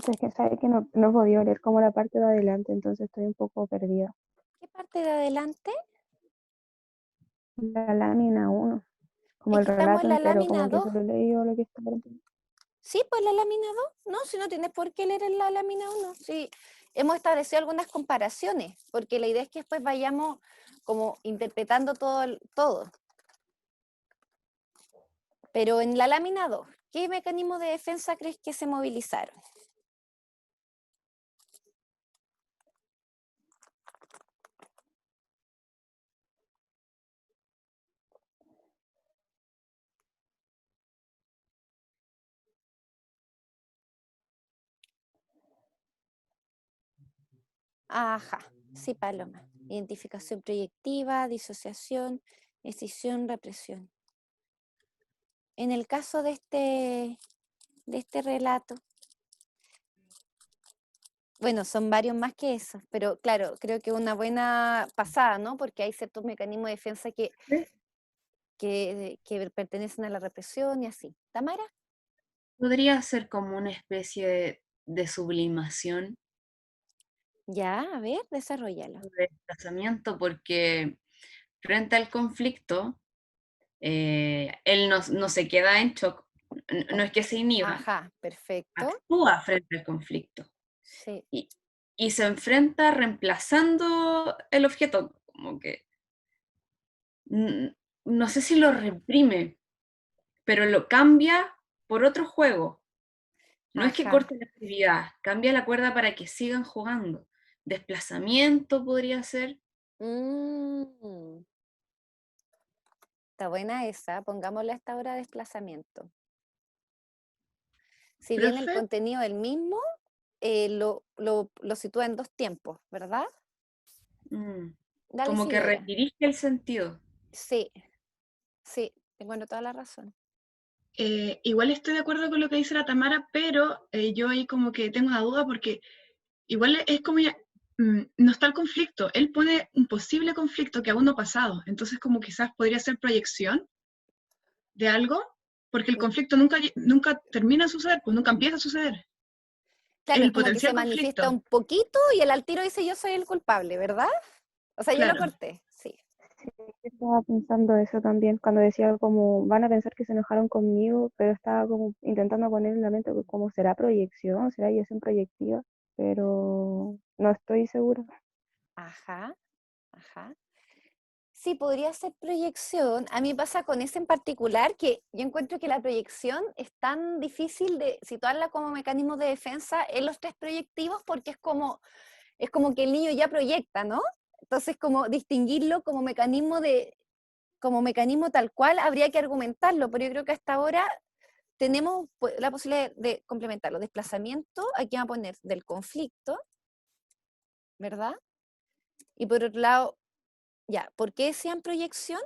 Es que sabe que no he podido leer como la parte de adelante, entonces estoy un poco perdida. ¿Qué parte de adelante? La lámina 1, como Es el que estamos relato en la entero, lámina como que 2. solo leí yo lo que está por encima. Sí, pues la lámina 2. No, si no tienes por qué leer en la lámina 1. Sí, hemos establecido algunas comparaciones, porque la idea es que después vayamos como interpretando todo. Pero en la lámina 2, ¿qué mecanismos de defensa crees que se movilizaron? Ajá, sí, Paloma. Identificación proyectiva, disociación, escisión, represión. En el caso de este de este relato? Bueno, son varios más que esos, pero claro, creo que una buena pasada, ¿no? Porque hay ciertos mecanismos de defensa Sí. que pertenecen a la represión y así. ¿Tamara? Podría ser como una especie de sublimación Ya, a ver, desarrollalo. o de desplazamiento, porque frente al conflicto, él no se queda en shock, no es que se inhiba, Ajá, perfecto. actúa frente al conflicto Sí. y se enfrenta reemplazando el objeto, como que no sé si lo reprime, pero lo cambia por otro juego. No es que Ajá. corte la actividad, cambia la cuerda para que sigan jugando. Desplazamiento podría ser. Mm, está buena esa, pongámosle a esta hora desplazamiento. Si bien el Profe, contenido es el mismo, lo sitúa en dos tiempos, ¿verdad? Dale, Como que Sidera. redirige el sentido. Sí, sí, tengo toda la razón. igual estoy de acuerdo con lo que dice la Tamara, pero yo ahí como que tengo una duda porque igual es como ya, no está el conflicto, él pone un posible conflicto que aún no ha pasado, entonces como quizás podría ser proyección de algo, porque el conflicto nunca termina de suceder, pues nunca empieza a suceder. Es Claro, es el como que se potencial manifiesta conflicto, un poquito y el al tiro dice yo soy el culpable, ¿verdad? O sea, yo lo claro. corté, sí. Estaba pensando eso también, cuando decía como, van a pensar que se enojaron conmigo, pero estaba como intentando poner en la mente como, ¿será proyección? ¿Será eyección proyectiva? Pero no estoy segura. Ajá, ajá. Sí, podría ser proyección. A mí pasa con ese en particular que yo encuentro que la proyección es tan difícil de situarla como mecanismo de defensa en los test proyectivos porque es como que el niño ya proyecta, ¿no? Entonces, como distinguirlo como mecanismo tal cual, habría que argumentarlo, pero yo creo que hasta ahora tenemos la posibilidad de complementarlo. Desplazamiento, aquí vamos a poner del conflicto, ¿verdad? Y por otro lado, ya, ¿por qué decían proyección?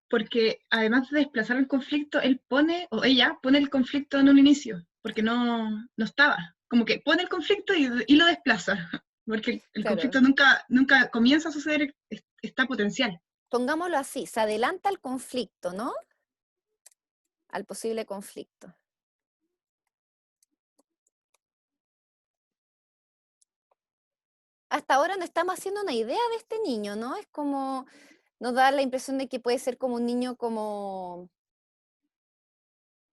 Porque además de desplazar el conflicto, él pone, o ella pone el conflicto en un inicio, porque no estaba. Como que pone el conflicto y lo desplaza, porque el Claro, conflicto nunca comienza a suceder, está potencial. pongámoslo así, se adelanta al conflicto, ¿no? Al posible conflicto. Hasta ahora no estamos haciendo una idea de este niño, ¿no? Es como, nos da la impresión de que puede ser como un niño como,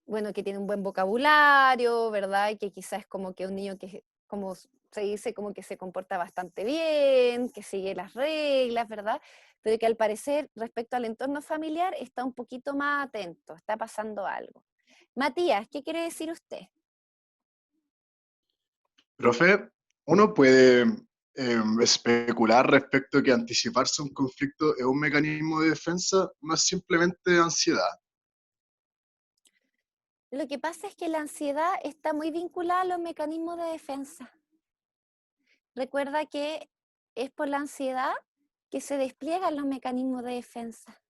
bueno, que tiene un buen vocabulario, ¿verdad? Y que quizás es como que un niño que, como se dice, como que se comporta bastante bien, que sigue las reglas, ¿verdad? Pero que al parecer, respecto al entorno familiar, está un poquito más atento, está pasando algo. Matías, ¿qué quiere decir usted? Profe, uno puede especular respecto a que anticiparse a un conflicto es un mecanismo de defensa, no es simplemente ansiedad. Lo que pasa es que la ansiedad está muy vinculada a los mecanismos de defensa. Recuerda que es por la ansiedad que se despliegan los mecanismos de defensa.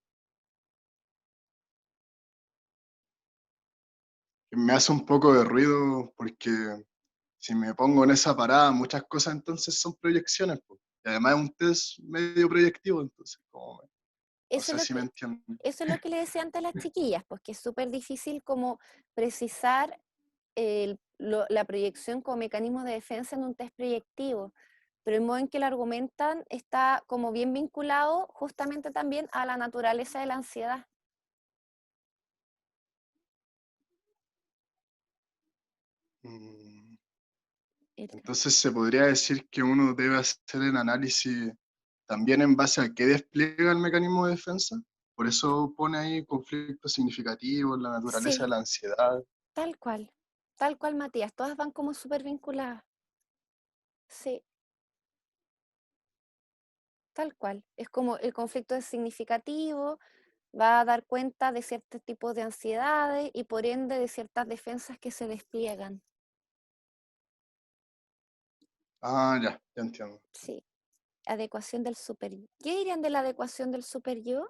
Me hace un poco de ruido porque si me pongo en esa parada, muchas cosas entonces son proyecciones, po. Y además es un test medio proyectivo, entonces no Eso es sé lo si me que, entienden. eso es lo que le decía antes a las chiquillas, pues que es súper difícil como precisar la proyección como mecanismo de defensa en un test proyectivo, pero el modo en que lo argumentan está como bien vinculado justamente también a la naturaleza de la ansiedad. Mm, El- Entonces se podría decir que uno debe hacer el análisis también en base a qué despliega el mecanismo de defensa. Por eso pone ahí conflictos significativos, la naturaleza de Sí, la ansiedad. tal cual, Matías, todas van como súper vinculadas. Sí, tal cual. Es como el conflicto es significativo, va a dar cuenta de ciertos tipos de ansiedades y por ende de ciertas defensas que se despliegan. Ah, ya entiendo. Sí, adecuación del super. ¿Qué dirían de la adecuación del super yo?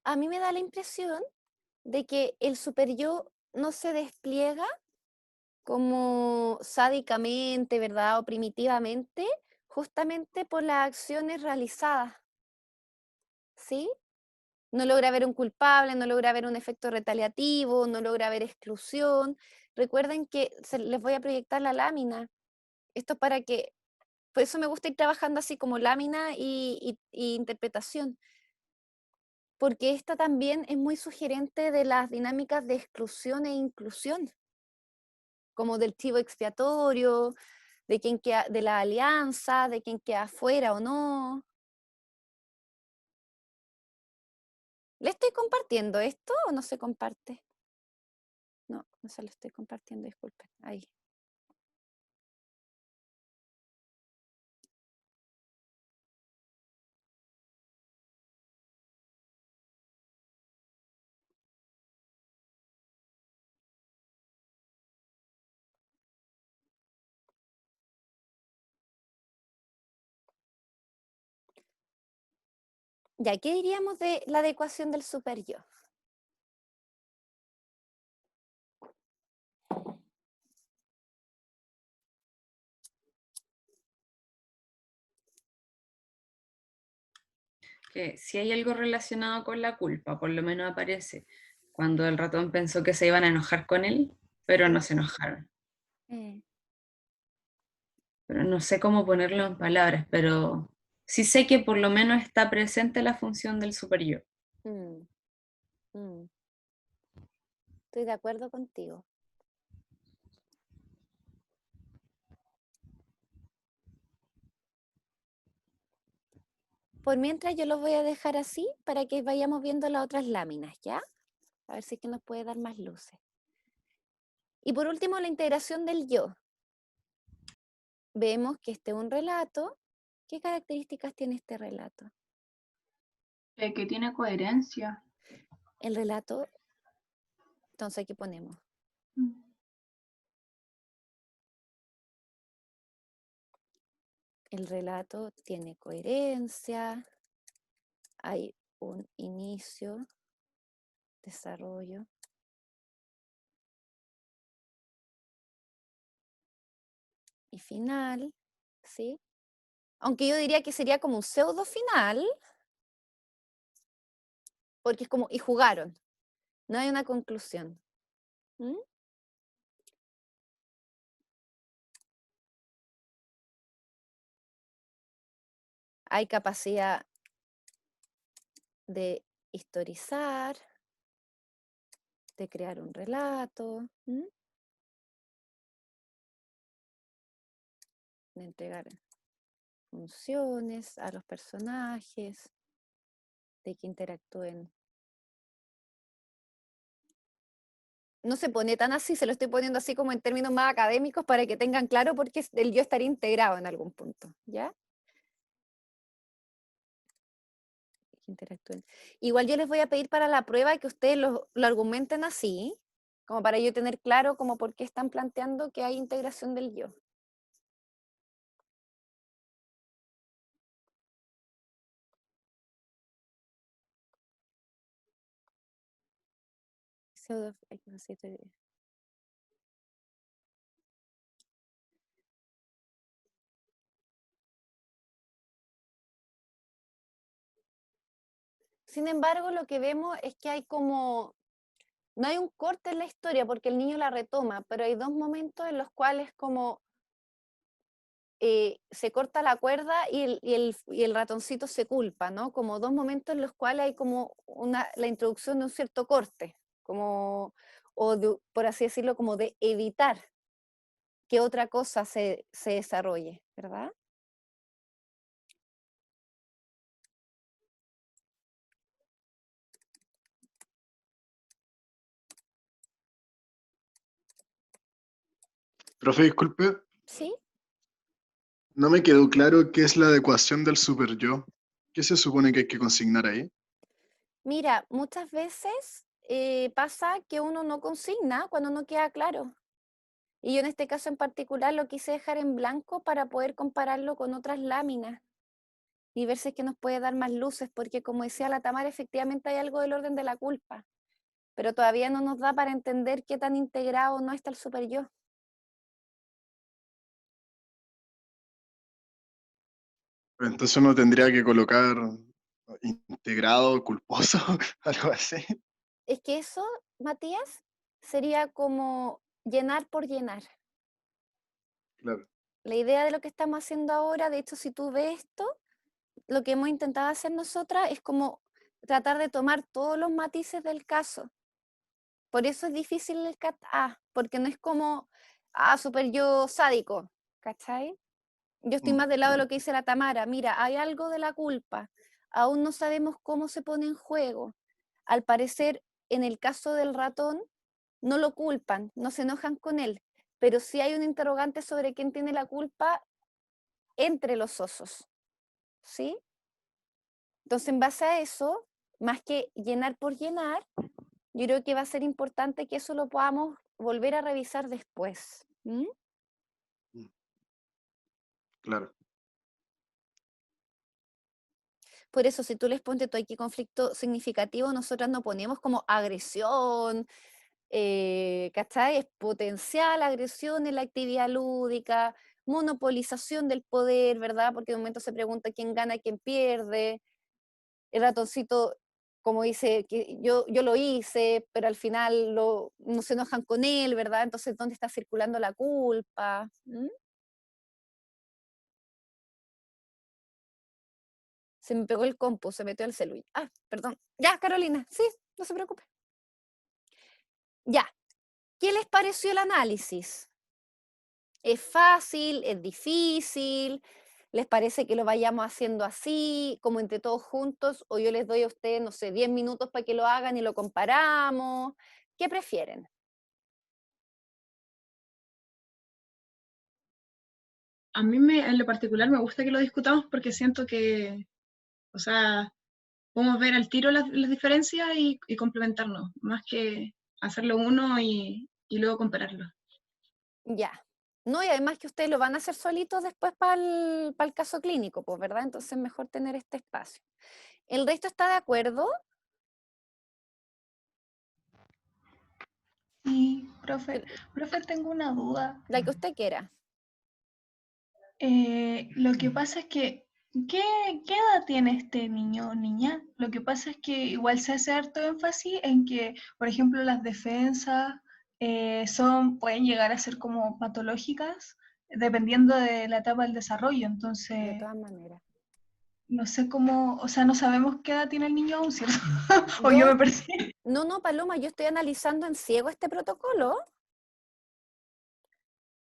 a mí me da la impresión de que el superyo no se despliega como sádicamente, ¿verdad? O primitivamente, justamente por las acciones realizadas, ¿sí? No logra ver un culpable, no logra ver un efecto retaliativo, no logra ver exclusión. Recuerden que les voy a proyectar la lámina. Esto es para que, por eso me gusta ir trabajando así como lámina y interpretación, porque esta también es muy sugerente de las dinámicas de exclusión e inclusión, como del chivo expiatorio, de quién queda, de la alianza, de quién queda afuera o no. ¿Le estoy compartiendo esto o no se comparte? No, no se lo estoy compartiendo, disculpen. Ahí. Ya, ¿qué diríamos de la adecuación del superyo? Que si hay algo relacionado con la culpa, por lo menos aparece cuando el ratón pensó que se iban a enojar con él, pero no se enojaron. Pero no sé cómo ponerlo en palabras, pero sí sé que por lo menos está presente la función del superyo. Mm, mm. Estoy de acuerdo contigo. Por mientras yo los voy a dejar así para que vayamos viendo las otras láminas, ¿ya? A ver si es que nos puede dar más luces. Y por último, la integración del yo. Vemos que este es un relato. ¿Qué características tiene este relato? Que tiene coherencia. El relato, entonces aquí ponemos. El relato tiene coherencia, hay un inicio, desarrollo. Y final, ¿sí? Aunque yo diría que sería como un pseudo final, porque es como, y jugaron, no hay una conclusión. ¿Mm? Hay capacidad de historizar, de crear un relato, ¿mm? De entregar funciones a los personajes, de que interactúen. No se pone tan así, se lo estoy poniendo así como en términos más académicos para que tengan claro porque el yo estaría integrado en algún punto, ¿ya? Que interactúen. Igual yo les voy a pedir para la prueba que ustedes lo argumenten así, como para yo tener claro como por qué están planteando que hay integración del yo. Sin embargo, lo que vemos es que hay como, no hay un corte en la historia porque el niño la retoma, pero hay dos momentos en los cuales como se corta la cuerda y el ratoncito se culpa, ¿no? Como dos momentos en los cuales hay como la introducción de un cierto corte, como, por así decirlo, como de evitar que otra cosa se desarrolle, ¿verdad? Profe, disculpe, ¿Sí? no me quedó claro qué es la adecuación del superyo. ¿Qué se supone que hay que consignar ahí? Mira, muchas veces pasa que uno no consigna cuando no queda claro. Y yo en este caso en particular lo quise dejar en blanco para poder compararlo con otras láminas. y ver si es que nos puede dar más luces, porque como decía la Tamara, efectivamente hay algo del orden de la culpa, pero todavía no nos da para entender qué tan integrado no está el super yo. Entonces uno tendría que colocar integrado, culposo, algo así. Es que eso, Matías, sería como llenar por llenar. Claro. La idea de lo que estamos haciendo ahora, de hecho, si tú ves esto, lo que hemos intentado hacer nosotras es como tratar de tomar todos los matices del caso. Por eso es difícil el cat A, porque no es como, súper yo sádico, ¿cachai? Yo estoy más del lado de lo que dice la Tamara. Mira, hay algo de la culpa. Aún no sabemos cómo se pone en juego. Al parecer, en el caso del ratón, no lo culpan, no se enojan con él, pero sí hay un interrogante sobre quién tiene la culpa entre los osos, ¿sí? Entonces, en base a eso, más que llenar por llenar, yo creo que va a ser importante que eso lo podamos volver a revisar después. ¿Mm? Claro. Por eso, si tú les pones tú aquí conflicto significativo, nosotras no ponemos como agresión, ¿cachai? Es potencial agresión en la actividad lúdica, monopolización del poder, ¿verdad? Porque de momento se pregunta quién gana, quién pierde. El ratoncito, como dice, que yo lo hice, pero al final no se enojan con él, ¿verdad? Entonces, ¿dónde está circulando la culpa? ¿Mm? Se me pegó el compu, se metió el celular. Ah, perdón. Ya, Carolina, sí, no se preocupe. Ya, ¿qué les pareció el análisis? ¿Es fácil? ¿Es difícil? ¿Les parece que lo vayamos haciendo así, como entre todos juntos? ¿O yo les doy a ustedes, no sé, 10 minutos para que lo hagan y lo comparamos? ¿Qué prefieren? A mí en lo particular me gusta que lo discutamos porque siento que, o sea, podemos ver al tiro las diferencias y complementarnos, más que hacerlo uno y luego compararlo. Ya. No, y además que ustedes lo van a hacer solitos después para el caso clínico, pues, ¿verdad? Entonces mejor tener este espacio. ¿El resto está de acuerdo? Sí, profe, tengo una duda. La que usted quiera. Lo que pasa es que, ¿qué edad tiene este niño o niña? Lo que pasa es que igual se hace harto énfasis en que, por ejemplo, las defensas pueden llegar a ser como patológicas dependiendo de la etapa del desarrollo. De Entonces, todas maneras. no sé cómo, o sea, no sabemos qué edad tiene el niño aún, ¿cierto? O yo me perdí. No, Paloma, yo estoy analizando en ciego este protocolo.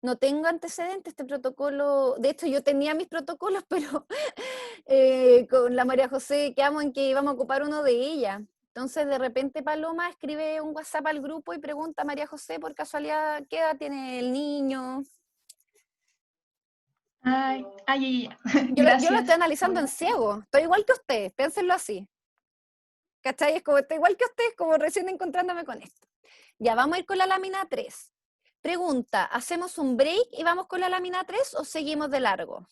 No tengo antecedentes, este protocolo, de hecho yo tenía mis protocolos, pero con la María José quedamos en que íbamos a ocupar uno de ellas. Entonces de repente Paloma escribe un WhatsApp al grupo y pregunta a María José por casualidad qué edad tiene el niño. Ay, Yo lo estoy gracias. analizando en ciego, estoy igual que usted, piénsenlo así. ¿Cachai? Es como, estoy igual que usted, como recién encontrándome con esto. Ya, vamos a ir con la lámina 3. Pregunta, ¿hacemos un break y vamos con la lámina 3 o seguimos de largo?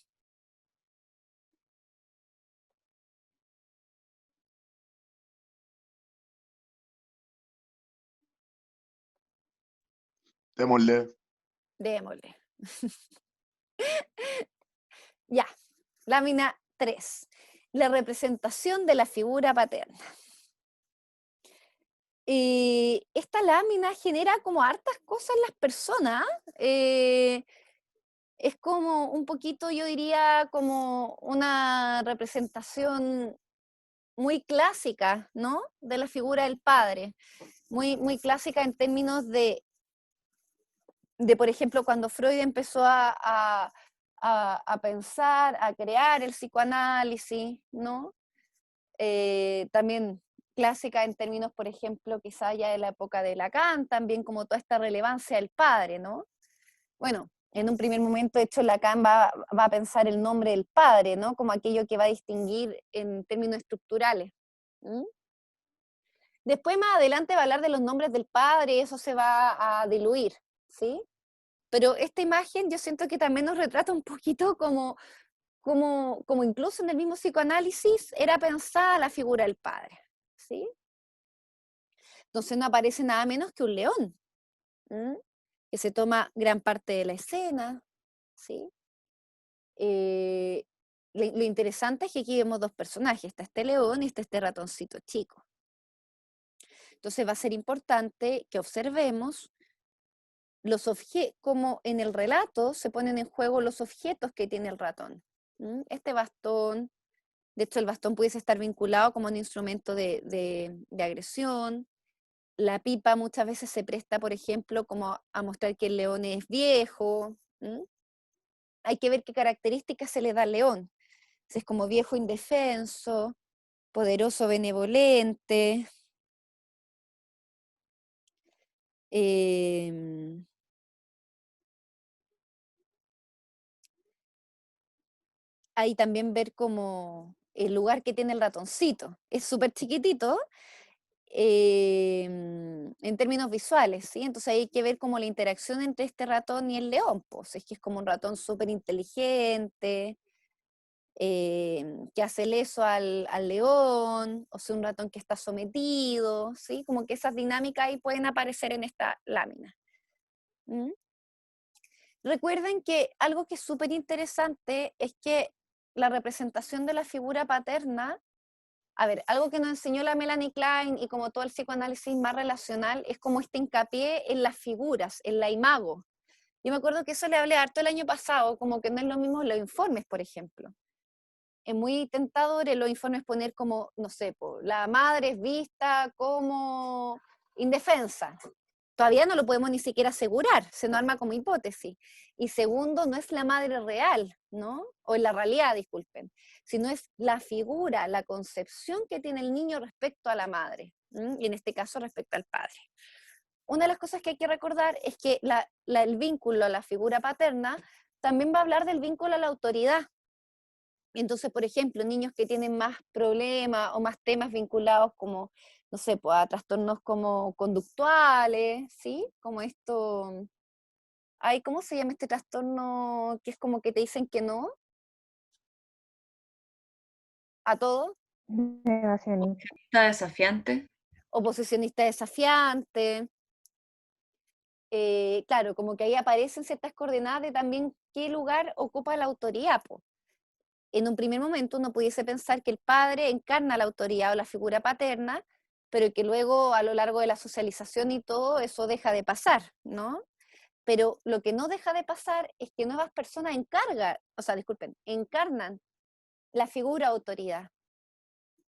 Démosle. Démosle. Ya, lámina 3. La representación de la figura paterna. Esta lámina genera como hartas cosas en las personas. Es como un poquito, yo diría, como una representación muy clásica, ¿no? De la figura del padre. Muy, muy clásica en términos de, por ejemplo, cuando Freud empezó a pensar, a crear el psicoanálisis, ¿no? También clásica en términos, por ejemplo, quizá ya de la época de Lacan, también como toda esta relevancia del padre, ¿no? Bueno, en un primer momento, de hecho, Lacan va a pensar el nombre del padre, ¿no? Como aquello que va a distinguir en términos estructurales. ¿Mm? Después, más adelante, va a hablar de los nombres del padre y eso se va a diluir, ¿sí? Pero esta imagen yo siento que también nos retrata un poquito como como incluso en el mismo psicoanálisis era pensada la figura del padre, ¿sí? Entonces no aparece nada menos que un león, que se toma gran parte de la escena, ¿sí? Lo interesante es que aquí vemos dos personajes, está este león y está este ratoncito chico. Entonces va a ser importante que observemos los objetos, como en el relato se ponen en juego los objetos que tiene el ratón. Este bastón, de hecho el bastón pudiese estar vinculado como un instrumento de agresión. La pipa muchas veces se presta, por ejemplo, como a mostrar que el león es viejo. Hay que ver qué características se le da al león. Si es como viejo indefenso, poderoso benevolente. Ahí también ver como el lugar que tiene el ratoncito. Es súper chiquitito en términos visuales, ¿sí? Entonces hay que ver como la interacción entre este ratón y el león, pues es que es como un ratón súper inteligente, que hace leso al león, o sea, un ratón que está sometido, ¿sí? Como que esas dinámicas ahí pueden aparecer en esta lámina. Recuerden que algo que es súper interesante es que la representación de la figura paterna, a ver, algo que nos enseñó la Melanie Klein y como todo el psicoanálisis más relacional, es como este hincapié en las figuras, en la imago. Yo me acuerdo que eso le hablé harto el año pasado, como que no es lo mismo los informes, por ejemplo. Es muy tentador en los informes poner como, no sé, la madre es vista como indefensa. Todavía no lo podemos ni siquiera asegurar, se nos arma como hipótesis. Y segundo, no es la madre real, ¿no? O en la realidad, disculpen, sino es la figura, la concepción que tiene el niño respecto a la madre, y en este caso respecto al padre. Una de las cosas que hay que recordar es que el vínculo a la figura paterna también va a hablar del vínculo a la autoridad. Entonces, por ejemplo, niños que tienen más problemas o más temas vinculados como, no sé, pues a trastornos como conductuales, ¿sí? Como esto, ay, ¿cómo se llama este trastorno que es como que te dicen que no? A todo. Negacionista. ¿Está desafiante? Oposicionista desafiante. Claro, como que ahí aparecen ciertas coordenadas de también qué lugar ocupa la autoridad, po. En un primer momento uno pudiese pensar que el padre encarna la autoridad o la figura paterna, pero que luego a lo largo de la socialización y todo eso deja de pasar, ¿no? Pero lo que no deja de pasar es que nuevas personas encarnan la figura autoridad.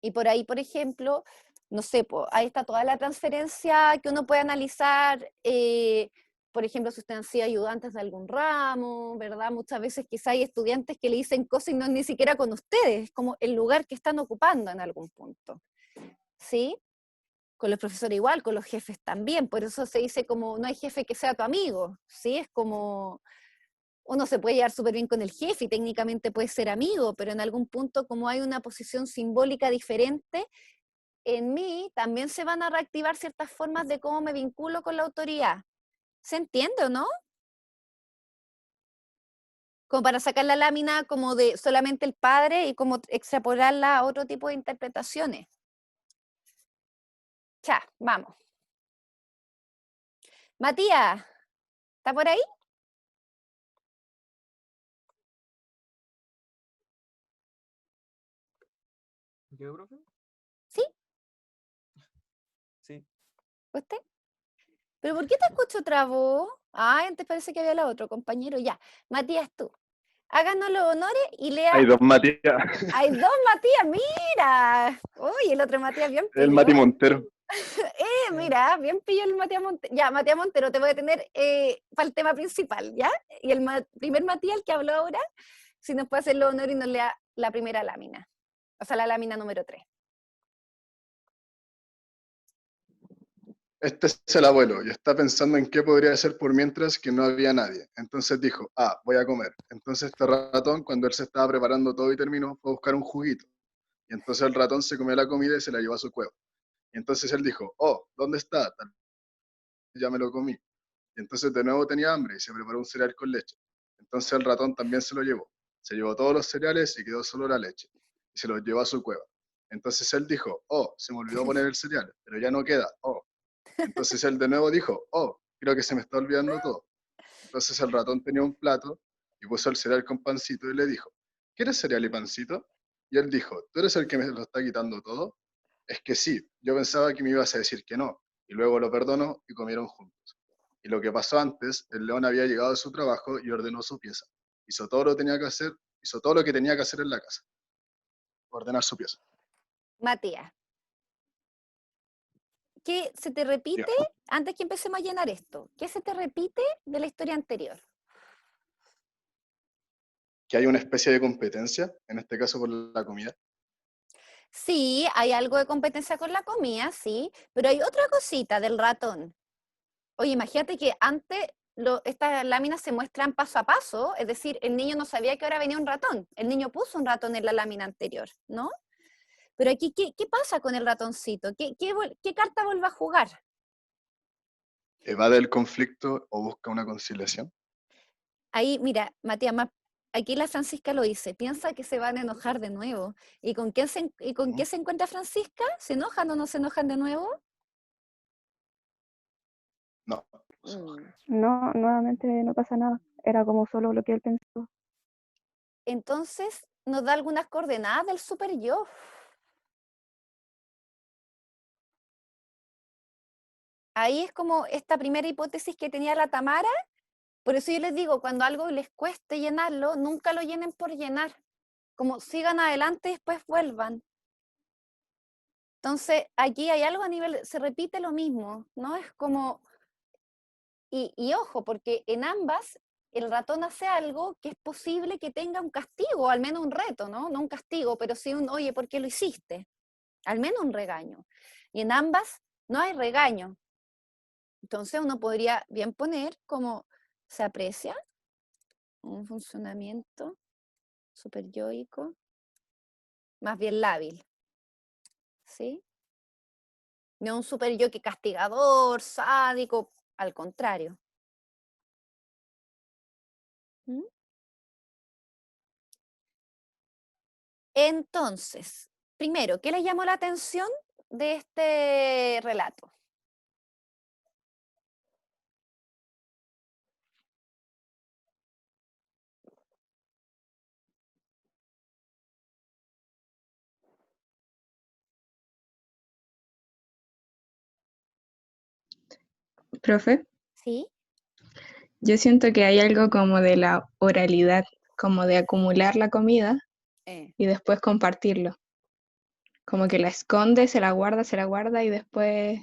Y por ahí, por ejemplo, no sé, ahí está toda la transferencia que uno puede analizar, por ejemplo, si ustedes han sido ayudantes de algún ramo, ¿verdad? Muchas veces quizá hay estudiantes que le dicen cosas y no es ni siquiera con ustedes, es como el lugar que están ocupando en algún punto, ¿sí? Con los profesores igual, con los jefes también, por eso se dice como no hay jefe que sea tu amigo, ¿sí? Es como uno se puede llevar súper bien con el jefe y técnicamente puede ser amigo, pero en algún punto como hay una posición simbólica diferente, en mí también se van a reactivar ciertas formas de cómo me vinculo con la autoridad. ¿Se entiende o no? Como para sacar la lámina como de solamente el padre y como extrapolarla a otro tipo de interpretaciones. Ya, vamos. Matías, ¿está por ahí? ¿Yo, profe? ¿Sí? Sí. ¿Usted? ¿Pero por qué te escucho otra voz? Ah, antes parece que había la otra, compañero. Ya, Matías, tú. Háganos los honores y lea. Hay dos Matías. Hay dos Matías, mira. Uy, el otro Matías bien El pillo. Mati Montero. Mira, bien pillo el Matías Montero. Ya, Matías Montero, te voy a tener para el tema principal, ¿ya? Y el primer Matías, el que habló ahora, si nos puede hacer los honores y nos lea la primera lámina. O sea, la lámina número 3. Este es el abuelo y está pensando en qué podría hacer por mientras que no había nadie. Entonces dijo, voy a comer. Entonces este ratón, cuando él se estaba preparando todo y terminó, fue a buscar un juguito. Y entonces el ratón se comió la comida y se la llevó a su cueva. Y entonces él dijo, ¿dónde está? Ya me lo comí. Y entonces de nuevo tenía hambre y se preparó un cereal con leche. Entonces el ratón también se lo llevó. Se llevó todos los cereales y quedó solo la leche, y se los llevó a su cueva. Entonces él dijo, oh, se me olvidó poner el cereal, pero ya no queda, oh. Entonces él de nuevo dijo, oh, creo que se me está olvidando todo. Entonces el ratón tenía un plato y puso el cereal con pancito y le dijo, ¿quieres cereal y pancito? Y él dijo, ¿tú eres el que me lo está quitando todo? Es que sí, yo pensaba que me ibas a decir que no, y luego lo perdonó y comieron juntos. Y lo que pasó antes, el león había llegado a su trabajo y ordenó su pieza. Hizo todo lo que tenía que hacer, hizo todo lo que tenía que hacer en la casa. Ordenar su pieza. Matías, ¿qué se te repite, Diga, antes que empecemos a llenar esto, qué se te repite de la historia anterior? que hay una especie de competencia, en este caso por la comida. Sí, hay algo de competencia con la comida, sí, pero hay otra cosita del ratón. Oye, imagínate que antes estas láminas se muestran paso a paso, es decir, el niño no sabía que ahora venía un ratón. El niño puso un ratón en la lámina anterior, ¿no? Pero aquí, ¿qué pasa con el ratoncito? ¿Qué carta vuelve a jugar? Evade el conflicto o busca una conciliación. Ahí, mira, Matías, aquí la Francisca lo dice, piensa que se van a enojar de nuevo. ¿Y con qué se encuentra Francisca? ¿Se enojan o no se enojan de nuevo? No. No, nuevamente no pasa nada. Era como solo lo que él pensó. Entonces, nos da algunas coordenadas del super yo. Ahí es como esta primera hipótesis que tenía la Tamara. Por eso yo les digo, cuando algo les cueste llenarlo, nunca lo llenen por llenar. Como sigan adelante y después vuelvan. Entonces, aquí hay algo a nivel, se repite lo mismo, ¿no? Es como, y ojo, porque en ambas el ratón hace algo que es posible que tenga un castigo, al menos un reto, ¿no? No un castigo, pero sí un, oye, ¿por qué lo hiciste? Al menos un regaño. Y en ambas no hay regaño. Entonces uno podría bien poner como se aprecia un funcionamiento superyoico, más bien lábil, ¿sí? No un superyo que castigador, sádico, al contrario. ¿Mm? Entonces, primero, ¿qué les llamó la atención de este relato? Profe, ¿Sí? yo siento que hay algo como de la oralidad, como de acumular la comida y después compartirlo. Como que la esconde, se la guarda y después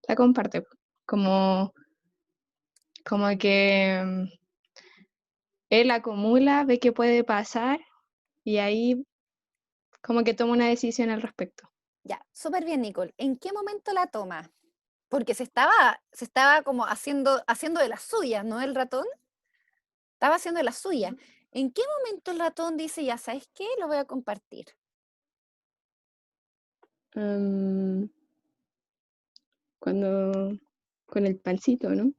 la comparte. Como, como que él acumula, ve qué puede pasar y ahí como que toma una decisión al respecto. Ya, súper bien, Nicole. ¿En qué momento la toma? Porque se estaba como haciendo de las suyas, ¿no? El ratón estaba haciendo de las suyas. ¿En qué momento el ratón dice, ya sabes qué, lo voy a compartir? Cuando con el pancito, ¿no?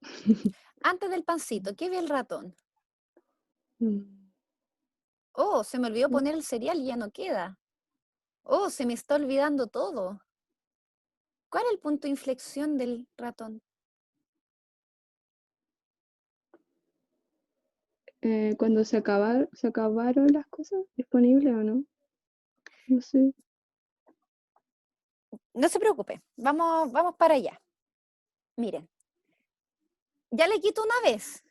Antes del pancito, ¿qué ve el ratón? Mm. Oh, se me olvidó poner el cereal y ya no queda. Oh, se me está olvidando todo. ¿Cuál es el punto de inflexión del ratón? Cuando se acabaron las cosas disponibles o no. No sé. No se preocupe, vamos para allá. Miren, ya le quito una vez.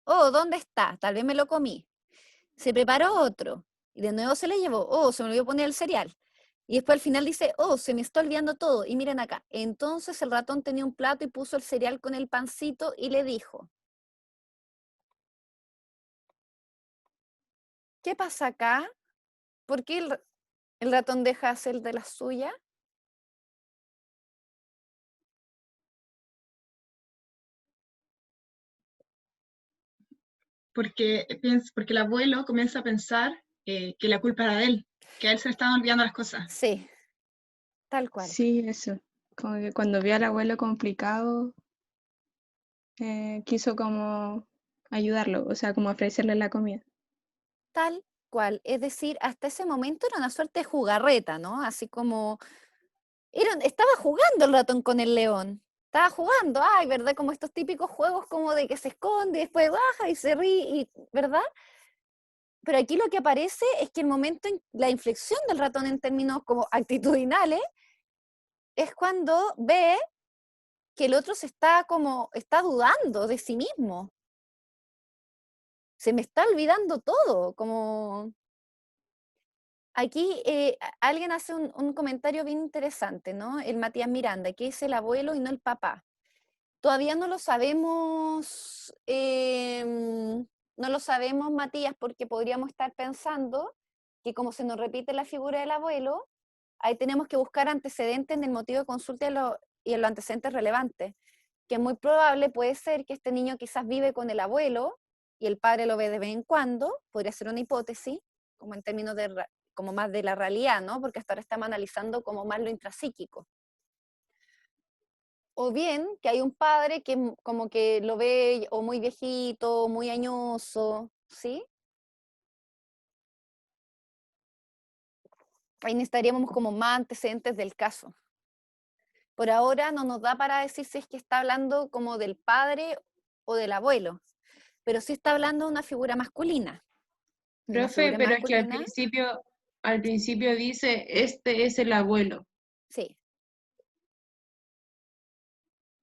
Oh, ¿dónde está? Tal vez me lo comí. Se preparó otro y de nuevo se le llevó. Oh, se me olvidó poner el cereal. Y después al final dice, oh, se me está olvidando todo. Y miren acá, entonces el ratón tenía un plato y puso el cereal con el pancito y le dijo, ¿qué pasa acá? ¿Por qué el ratón deja hacer de la suya? Porque el abuelo comienza a pensar que la culpa era de él, que a él se le estaban olvidando las cosas. Sí, tal cual. Sí, eso. Como que cuando vio al abuelo complicado, quiso como ayudarlo, o sea, como ofrecerle la comida. Tal cual, es decir, hasta ese momento era una suerte de jugarreta, ¿no? Así como, estaba jugando el ratón con el león, estaba jugando, ay, ¿verdad? Como estos típicos juegos como de que se esconde, y después baja y se ríe, ¿verdad? Pero aquí lo que aparece es que el momento, la inflexión del ratón en términos como actitudinales, es cuando ve que el otro está dudando de sí mismo. Se me está olvidando todo, como... Aquí alguien hace un comentario bien interesante, ¿no? El Matías Miranda, que es el abuelo y no el papá. Todavía no lo sabemos, Matías, porque podríamos estar pensando que como se nos repite la figura del abuelo, ahí tenemos que buscar antecedentes en el motivo de consulta y en los antecedentes relevantes, que es muy probable, puede ser que este niño quizás vive con el abuelo y el padre lo ve de vez en cuando, podría ser una hipótesis, como en términos como más de la realidad, ¿no? Porque hasta ahora estamos analizando como más lo intrapsíquico. O bien que hay un padre que como que lo ve o muy viejito, muy añoso, ¿sí? Ahí necesitaríamos como más antecedentes del caso. Por ahora no nos da para decir si es que está hablando como del padre o del abuelo, pero sí está hablando de una figura masculina. Profe, pero es que al principio dice, este es el abuelo. Sí.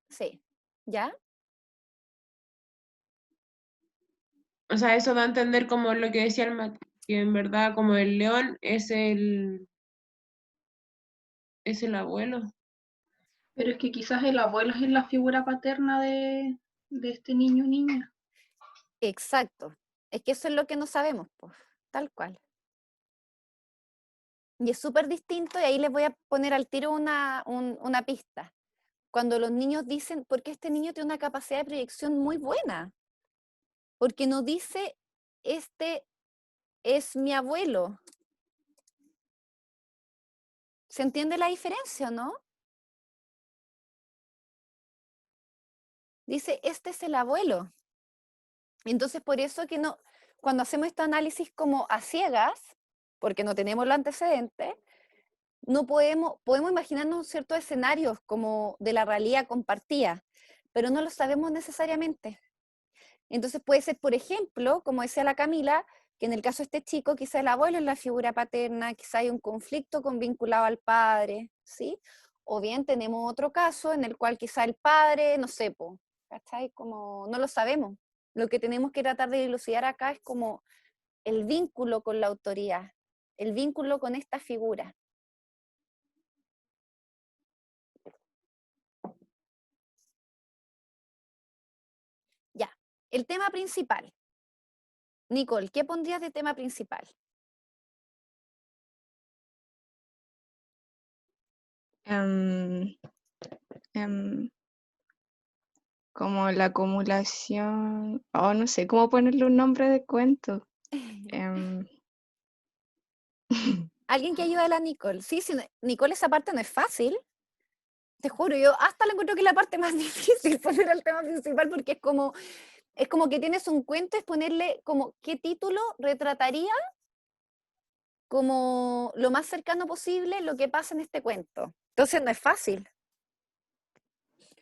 Sí. ¿Ya? O sea, eso da a entender como lo que decía que en verdad como el león es el abuelo. Pero es que quizás el abuelo es la figura paterna de este niño o niña. Exacto. Es que eso es lo que no sabemos, pues, tal cual. Y es súper distinto, y ahí les voy a poner al tiro una pista. Cuando los niños dicen, porque este niño tiene una capacidad de proyección muy buena, porque no dice, este es mi abuelo. ¿Se entiende la diferencia, no? Dice, este es el abuelo. Entonces, por eso que no, cuando hacemos este análisis como a ciegas, porque no tenemos los antecedentes, no podemos imaginarnos ciertos escenarios como de la realidad compartida, pero no lo sabemos necesariamente. Entonces puede ser, por ejemplo, como decía la Camila, que en el caso de este chico, quizá el abuelo es la figura paterna, quizá hay un conflicto vinculado al padre, ¿sí? O bien tenemos otro caso en el cual quizá el padre, no sé, ¿cachai? Como no lo sabemos. Lo que tenemos que tratar de dilucidar acá es como el vínculo con la autoridad, el vínculo con esta figura. Ya, el tema principal. Nicole, ¿qué pondrías de tema principal? Como la acumulación, no sé cómo ponerle un nombre de cuento. Alguien que ayude a la Nicole. Sí, Nicole, esa parte no es fácil. Te juro, yo hasta le encuentro que es la parte más difícil poner al tema principal, porque es como que tienes un cuento, es ponerle como qué título retrataría como lo más cercano posible lo que pasa en este cuento. Entonces no es fácil.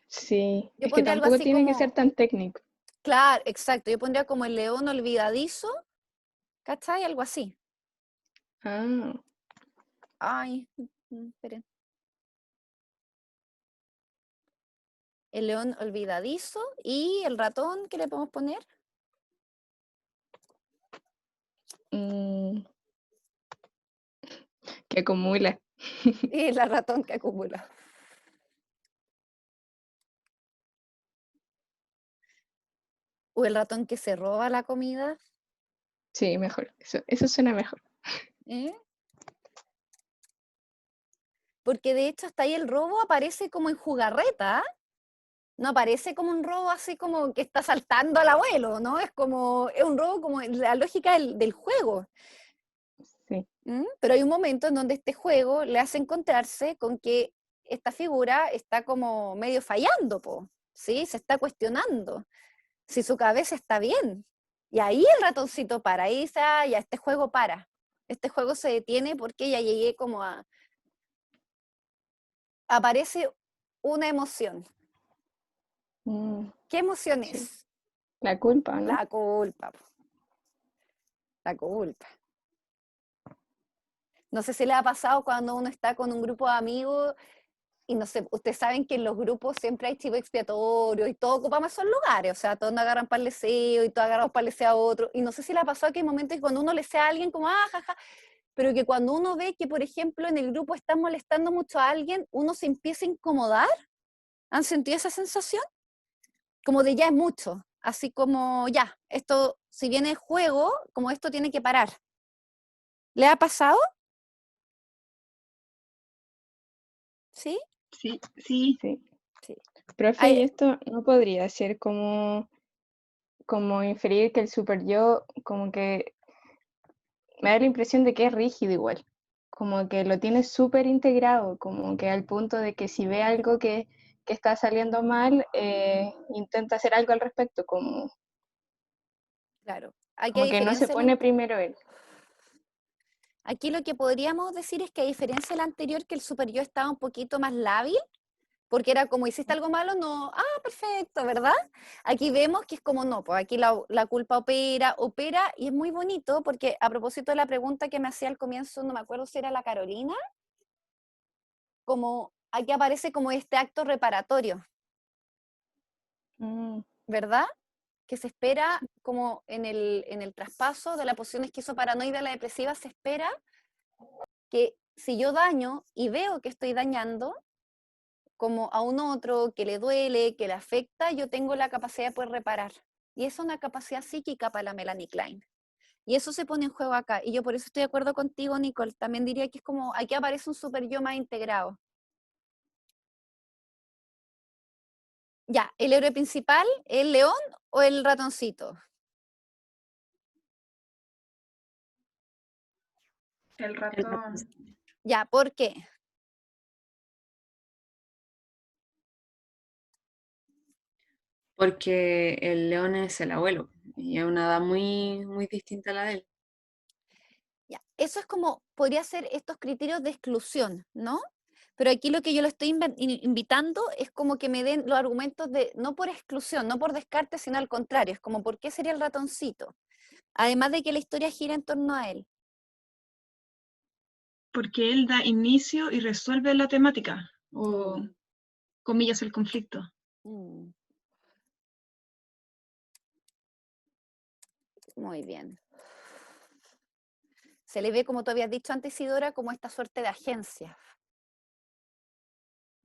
Sí, Yo es que pondría algo tampoco así tiene que como, ser tan técnico. claro, exacto, yo pondría como el león olvidadizo, ¿cachai? Algo así. Ah, Ay, esperen. El león olvidadizo y el ratón, ¿qué le podemos poner? que acumula. Y el ratón que acumula. O el ratón que se roba la comida. Sí, mejor. Eso suena mejor. ¿Eh? Porque de hecho hasta ahí el robo aparece como en jugarreta. No aparece como un robo así como que está saltando al abuelo, ¿no? Es un robo como la lógica del juego. Sí. Pero hay un momento en donde este juego le hace encontrarse con que esta figura está como medio fallando, ¿sí? Se está cuestionando si su cabeza está bien. Y ahí el ratoncito para, ahí dice, ah, ya, este juego para. Este juego se detiene porque ya llegué como a... Aparece una emoción. ¿Qué emoción Sí. es? La culpa, ¿no? La culpa. La culpa. No sé si le ha pasado cuando uno está con un grupo de amigos y no sé, ustedes saben que en los grupos siempre hay chivo expiatorio y todos ocupamos esos lugares, o sea, todos nos agarran para el deseo y todos agarramos para el deseo a otro. Y no sé si le ha pasado que hay momentos que cuando uno le sea a alguien como, ah, jaja, pero que cuando uno ve que, por ejemplo, en el grupo están molestando mucho a alguien, uno se empieza a incomodar. ¿Han sentido esa sensación? Como de ya es mucho, así como ya, esto, si viene el juego, como esto tiene que parar. ¿Le ha pasado? ¿Sí? Sí. Sí. Sí. Profe, ¿y esto no podría ser como inferir que el super yo como que me da la impresión de que es rígido igual, como que lo tiene súper integrado, como que al punto de que si ve algo que está saliendo mal, intenta hacer algo al respecto, como Claro. Hay como que no se pone primero él. Aquí lo que podríamos decir es que a diferencia del anterior, que el super yo estaba un poquito más lábil, porque era como, hiciste algo malo, no, perfecto, ¿verdad? Aquí vemos que es como, no, pues aquí la culpa opera, y es muy bonito, porque a propósito de la pregunta que me hacía al comienzo, no me acuerdo si era la Carolina, como aquí aparece como este acto reparatorio, ¿verdad? Que se espera como en el traspaso de la posición esquizoparanoide a la depresiva, se espera que si yo daño y veo que estoy dañando, como a un otro que le duele, que le afecta, yo tengo la capacidad de poder reparar. Y es una capacidad psíquica para la Melanie Klein. Y eso se pone en juego acá. Y yo por eso estoy de acuerdo contigo, Nicole. También diría que es como, aquí aparece un super yo más integrado. Ya, ¿el héroe principal, el león o el ratoncito? El ratón. Ya, ¿por qué? Porque el león es el abuelo y es una edad muy, muy distinta a la de él. Ya, eso es como, podría ser estos criterios de exclusión, ¿no? Pero aquí lo que yo lo estoy invitando es como que me den los argumentos de, no por exclusión, no por descarte, sino al contrario, es como, ¿por qué sería el ratoncito? Además de que la historia gira en torno a él. Porque él da inicio y resuelve la temática, o comillas, el conflicto. Muy bien. Se le ve, como tú habías dicho antes, Isidora, como esta suerte de agencia.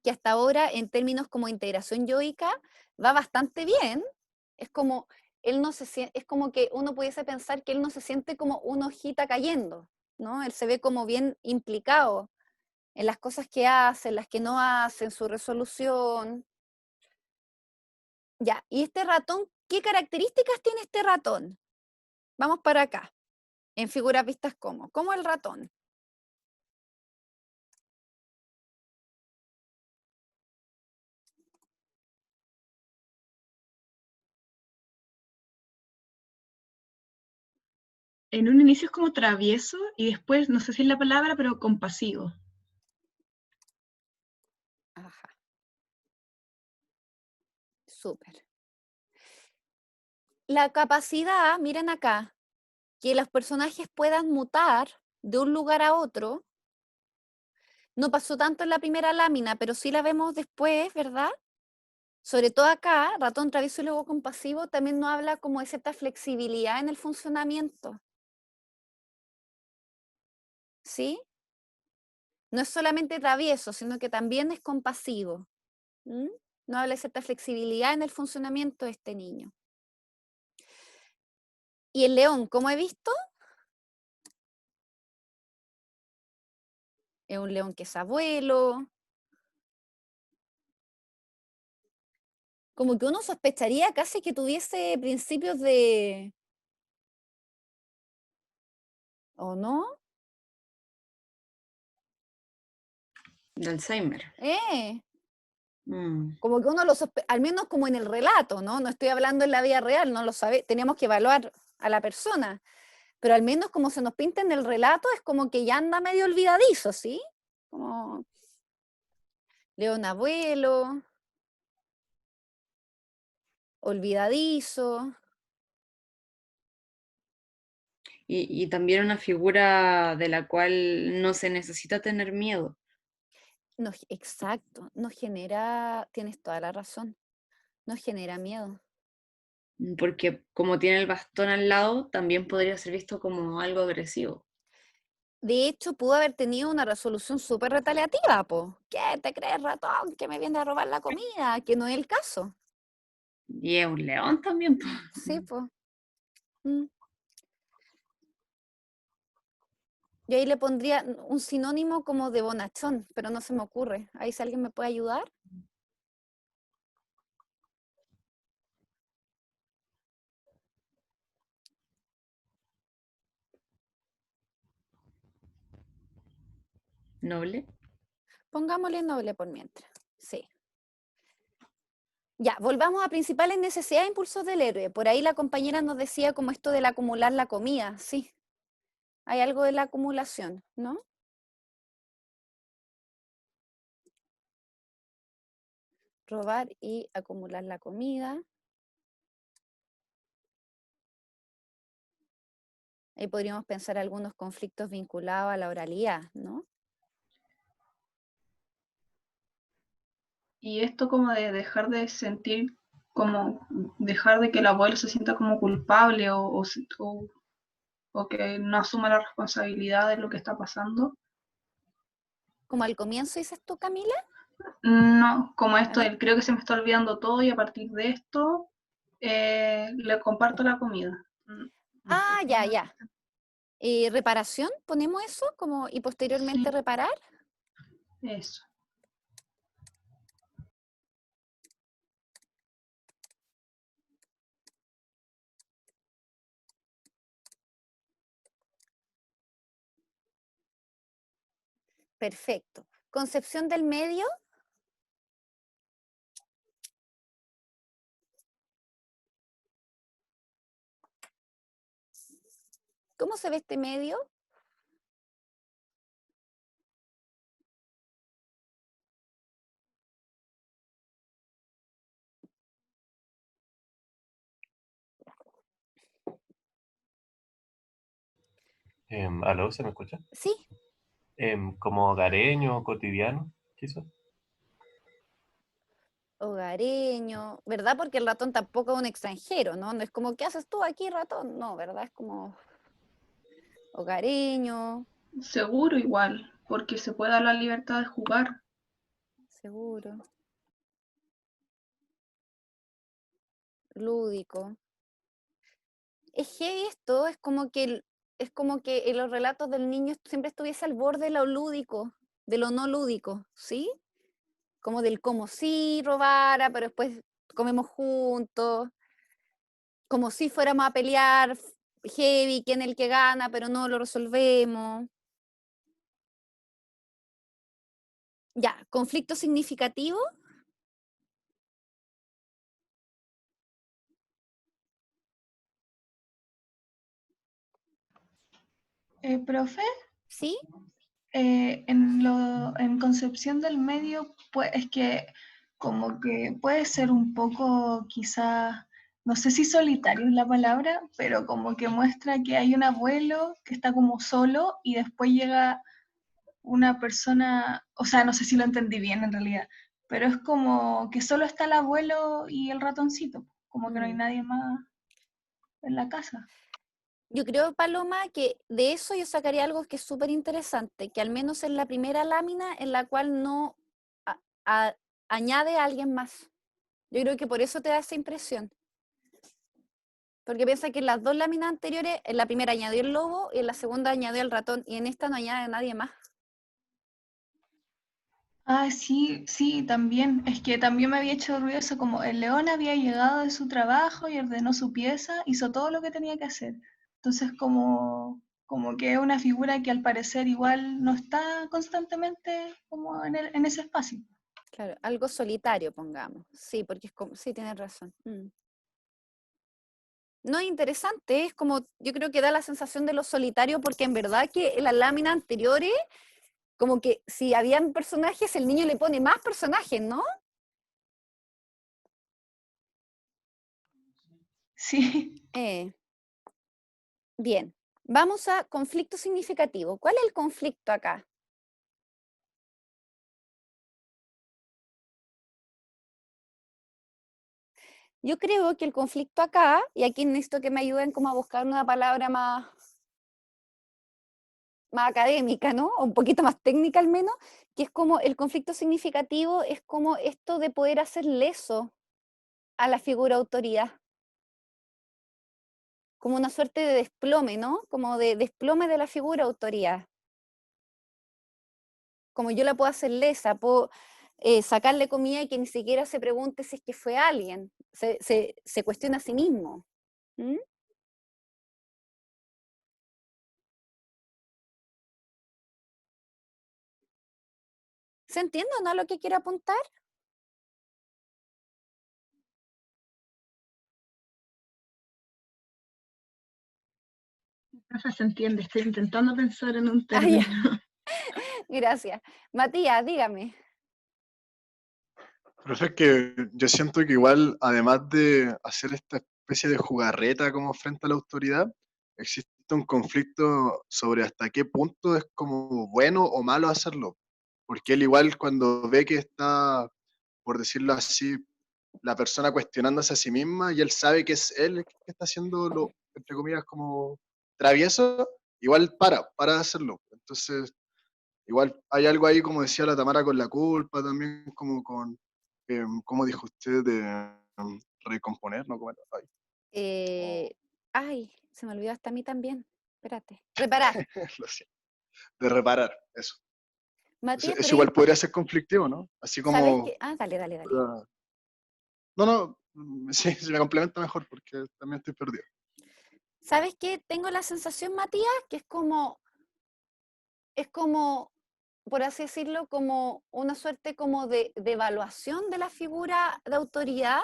Que hasta ahora, en términos como integración yoica, va bastante bien. Es como, él no se siente, es como que uno pudiese pensar que él no se siente como una hojita cayendo, ¿no? Él se ve como bien implicado en las cosas que hace, en las que no hace, en su resolución. Ya, y este ratón, ¿qué características tiene este ratón? Vamos para acá, en figuras vistas como el ratón. En un inicio es como travieso y después, no sé si es la palabra, pero compasivo. Ajá. Súper. La capacidad, miren acá, que los personajes puedan mutar de un lugar a otro, no pasó tanto en la primera lámina, pero sí la vemos después, ¿verdad? Sobre todo acá, ratón travieso y luego compasivo, también nos habla como de cierta flexibilidad en el funcionamiento. ¿Sí? No es solamente travieso, sino que también es compasivo. No habla de cierta flexibilidad en el funcionamiento de este niño. Y el león, como he visto, es un león que es abuelo. Como que uno sospecharía casi que tuviese principios de... ¿O no? De Alzheimer. Como que uno lo sospecha, al menos como en el relato, ¿no? No estoy hablando en la vida real, no lo sabe, teníamos que evaluar a la persona, pero al menos como se nos pinta en el relato es como que ya anda medio olvidadizo, ¿sí? Como León abuelo, olvidadizo. Y también una figura de la cual no se necesita tener miedo. Exacto, nos genera, tienes toda la razón, nos genera miedo. Porque como tiene el bastón al lado, también podría ser visto como algo agresivo. De hecho, pudo haber tenido una resolución súper retaliativa, po. ¿Qué te crees, ratón? Que me viene a robar la comida, que no es el caso. Y es un león también, po. Sí, pues. Yo ahí le pondría un sinónimo como de bonachón, pero no se me ocurre. Ahí si alguien me puede ayudar. ¿Noble? Pongámosle noble por mientras. Sí. Ya, volvamos a principales necesidades e impulsos del héroe. Por ahí la compañera nos decía como esto del acumular la comida. Sí, hay algo de la acumulación, ¿no? Robar y acumular la comida. Ahí podríamos pensar algunos conflictos vinculados a la oralidad, ¿no? Y esto como de dejar de sentir, como dejar de que el abuelo se sienta como culpable o que no asuma la responsabilidad de lo que está pasando. Como al comienzo dices tú, Camila. No, como esto, creo que se me está olvidando todo y a partir de esto le comparto la comida. Ah, ya, ya. ¿Reparación? ¿Ponemos eso? Como, y posteriormente sí, reparar. eso. Perfecto. Concepción del medio. ¿Cómo se ve este medio? ¿Aló? ¿Se me escucha? Sí. Como hogareño, cotidiano, quizás. Hogareño, ¿verdad? Porque el ratón tampoco es un extranjero, ¿no? No es como, ¿qué haces tú aquí, ratón? No, ¿verdad? Es como hogareño. Seguro igual, porque se puede dar la libertad de jugar. Seguro. Lúdico. Es heavy esto, es como que en los relatos del niño siempre estuviese al borde de lo lúdico, de lo no lúdico, ¿sí? Como del como si robara, pero después comemos juntos, como si fuéramos a pelear heavy, quién es el que gana, pero no lo resolvemos. Ya, conflicto significativo. Profe, ¿Sí? en concepción del medio, pues es que como que puede ser un poco quizás, no sé si solitario es la palabra, pero como que muestra que hay un abuelo que está como solo y después llega una persona, o sea, no sé si lo entendí bien en realidad, pero es como que solo está el abuelo y el ratoncito, como que no hay nadie más en la casa. Yo creo, Paloma, que de eso yo sacaría algo que es súper interesante, que al menos en la primera lámina en la cual no añade a alguien más. Yo creo que por eso te da esa impresión. Porque piensa que en las dos láminas anteriores, en la primera añadió el lobo y en la segunda añadió el ratón, y en esta no añade a nadie más. Ah, sí, sí, también. Es que también me había hecho ruido eso, como el león había llegado de su trabajo y ordenó su pieza, hizo todo lo que tenía que hacer. Entonces, como que es una figura que al parecer igual no está constantemente como en ese espacio. Claro, algo solitario, pongamos. Sí, porque es como, sí, tienes razón. No, interesante, es como, yo creo que da la sensación de lo solitario, porque en verdad que en las láminas anteriores, como que si habían personajes, el niño le pone más personajes, ¿no? Sí. Bien, vamos a conflicto significativo. ¿Cuál es el conflicto acá? Yo creo que el conflicto acá, y aquí necesito que me ayuden como a buscar una palabra más académica, ¿no? O un poquito más técnica al menos, que es como el conflicto significativo, es como esto de poder hacer leso a la figura autoridad, como una suerte de desplome, ¿no? Como de desplome de la figura autoridad. Como yo la puedo hacer lesa, puedo sacarle comida y que ni siquiera se pregunte si es que fue alguien, se cuestiona a sí mismo. ¿Mm? ¿Se entiende o no lo que quiero apuntar? Profe, se entiende, estoy intentando pensar en un Ah, término. ya. Gracias. Matías, dígame. Profe, es que yo siento que igual, además de hacer esta especie de jugarreta como frente a la autoridad, existe un conflicto sobre hasta qué punto es como bueno o malo hacerlo. Porque él igual cuando ve que está, por decirlo así, la persona cuestionándose a sí misma y él sabe que es él el que está haciendo lo, entre comillas, como travieso, igual para de hacerlo. Entonces, igual hay algo ahí, como decía la Tamara, con la culpa también, como con, como dijo usted, de recomponer, ¿no? Como, Ay, se me olvidó hasta a mí también. Espérate. Reparar. lo siento, de reparar, eso. Matías, Eso pero igual podría ser conflictivo, ¿no? Así ¿sabes como... qué? Ah, dale, dale, dale. No, no, sí, se me complementa mejor porque también estoy perdido. ¿Sabes qué? Tengo la sensación, Matías, que es como, por así decirlo, como una suerte como de evaluación de la figura de autoridad,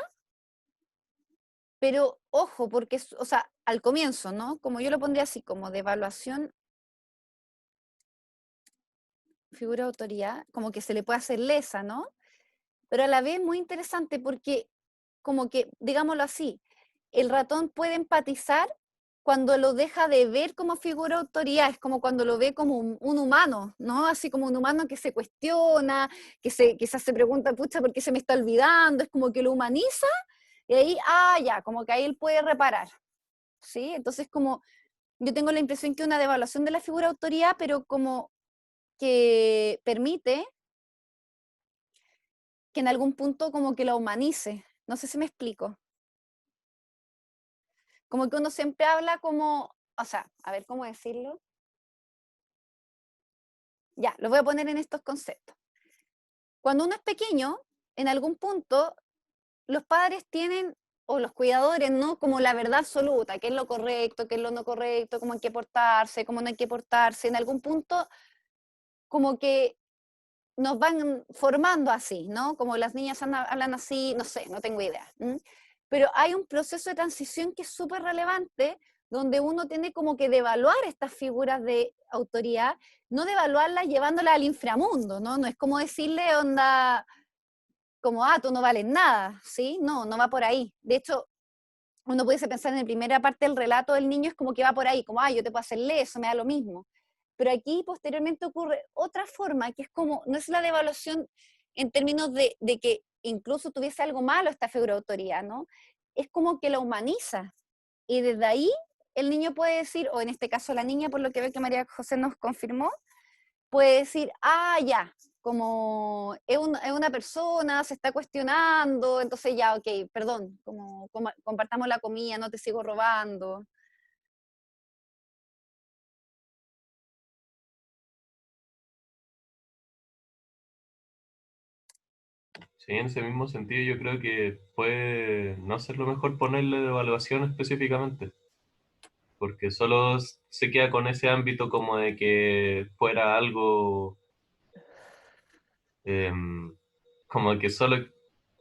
pero ojo, porque, o sea, al comienzo, ¿no? Como yo lo pondría así, como de evaluación, figura de autoridad, como que se le puede hacer lesa, ¿no? Pero a la vez muy interesante porque, como que, digámoslo así, el ratón puede empatizar cuando lo deja de ver como figura de autoridad, es como cuando lo ve como un humano, ¿no? Así como un humano que se cuestiona, que se hace pregunta, pucha, ¿por qué se me está olvidando? Es como que lo humaniza y ahí, ya, como que ahí él puede reparar, ¿sí? Entonces como, yo tengo la impresión que una devaluación de la figura de autoridad, pero como que permite que en algún punto como que la humanice. No sé si me explico. Como que uno siempre habla como, o sea, a ver cómo decirlo. Ya, lo voy a poner en estos conceptos. Cuando uno es pequeño, en algún punto, los padres tienen, o los cuidadores, ¿no? Como la verdad absoluta, qué es lo correcto, qué es lo no correcto, cómo hay que portarse, cómo no hay que portarse. En algún punto, como que nos van formando así, ¿no? Como las niñas hablan así, no sé, no tengo idea. Pero hay un proceso de transición que es súper relevante, donde uno tiene como que devaluar estas figuras de autoridad, no devaluarlas llevándolas al inframundo, ¿no? No es como decirle, onda, como, tú no vales nada, ¿sí? No, no va por ahí. De hecho, uno pudiese pensar en la primera parte del relato del niño, es como que va por ahí, como, yo te puedo hacerle eso, me da lo mismo. Pero aquí posteriormente ocurre otra forma, que es como, no es la devaluación en términos de que incluso tuviese algo malo esta figura de autoridad, ¿no? Es como que la humaniza. Y desde ahí el niño puede decir, o en este caso la niña, por lo que ve que María José nos confirmó, puede decir, ya, como es una persona, se está cuestionando, entonces ya, ok, perdón, como compartamos la comida, no te sigo robando. Sí, en ese mismo sentido yo creo que puede no ser lo mejor ponerle de evaluación específicamente, porque solo se queda con ese ámbito como de que fuera algo como que solo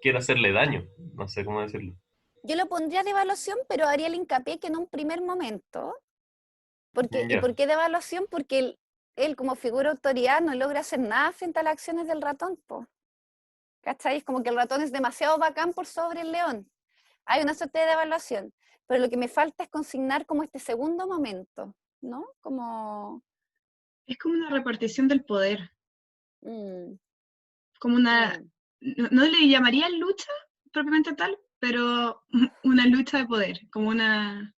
quiere hacerle daño, no sé cómo decirlo. Yo lo pondría de evaluación, pero haría el hincapié que en un primer momento. ¿Y por qué de evaluación? Porque él como figura de autoridad no logra hacer nada frente a las acciones del ratón, po. ¿Cachai? Es como que el ratón es demasiado bacán por sobre el león. Hay una suerte de evaluación, pero lo que me falta es consignar como este segundo momento, ¿no? Es como una repartición del poder. Como una... No le llamaría lucha propiamente tal, pero una lucha de poder, como una...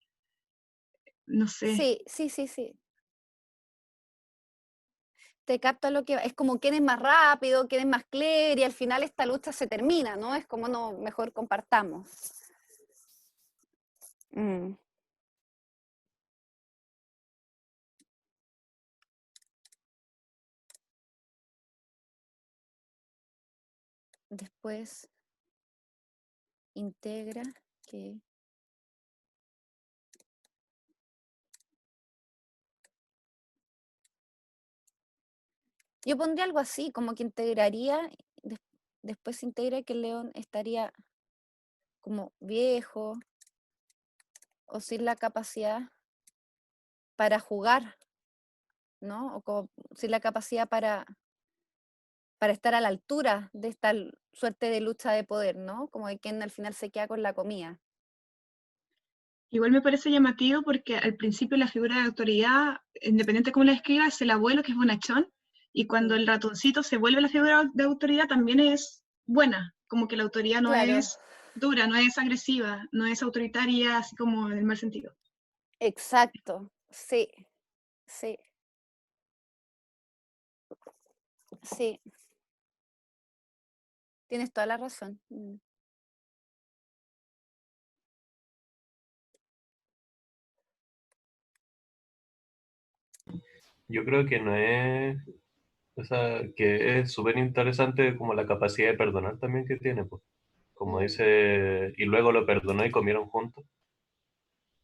No sé. Sí. Te capto lo que es como quién es más rápido, quién es más clear, y al final esta lucha se termina, ¿no? Es como no, mejor compartamos. Después integra que yo pondría algo así, como que integraría, después integra que el león estaría como viejo o sin la capacidad para jugar, ¿no? O como sin la capacidad para estar a la altura de esta suerte de lucha de poder, ¿no? Como de quien al final se queda con la comida. Igual me parece llamativo porque al principio la figura de autoridad, independiente de cómo la escriba, es el abuelo que es bonachón, y cuando el ratoncito se vuelve la figura de autoridad también es buena, como que la autoridad no es dura, no es agresiva, no es autoritaria, así como en el mal sentido. Exacto, sí. Tienes toda la razón. Yo creo que no es, o sea, que es súper interesante como la capacidad de perdonar también que tiene, pues. Como dice, y luego lo perdonó y comieron juntos.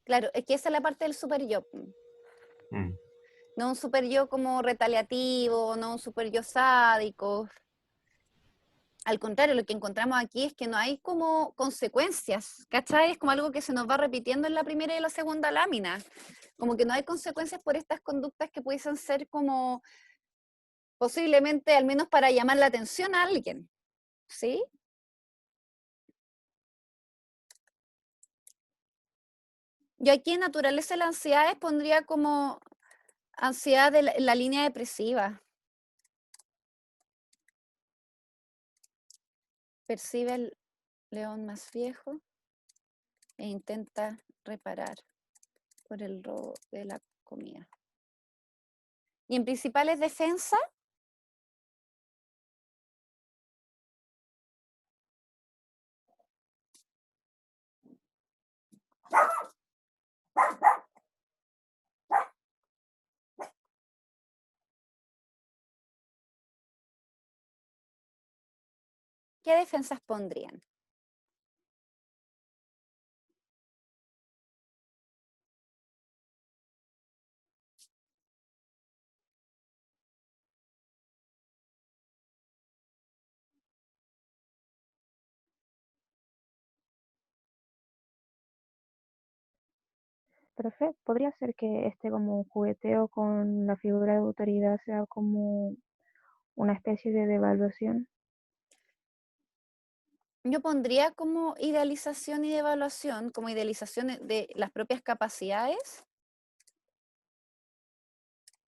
Claro, es que esa es la parte del super yo. No un super yo como retaliativo, no un super yo sádico. Al contrario, lo que encontramos aquí es que no hay como consecuencias, ¿cachai? Es como algo que se nos va repitiendo en la primera y la segunda lámina. Como que no hay consecuencias por estas conductas que pudiesen ser como posiblemente al menos para llamar la atención a alguien, ¿sí? Yo aquí en naturaleza de las ansiedades pondría como ansiedad de la línea depresiva. Percibe el león más viejo e intenta reparar por el robo de la comida. Y en principales defensas, ¿qué defensas pondrían? Profe, ¿podría ser que como un jugueteo con la figura de autoridad sea como una especie de devaluación? Yo pondría como idealización y devaluación, como idealización de las propias capacidades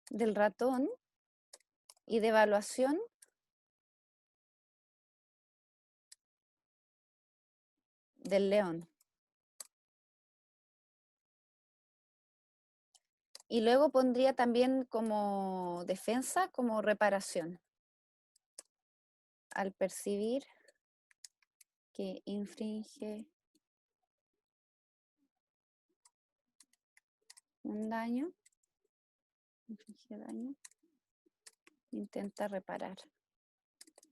del ratón y devaluación del león. Y luego pondría también como defensa, como reparación. Al percibir que infringe un daño, intenta reparar,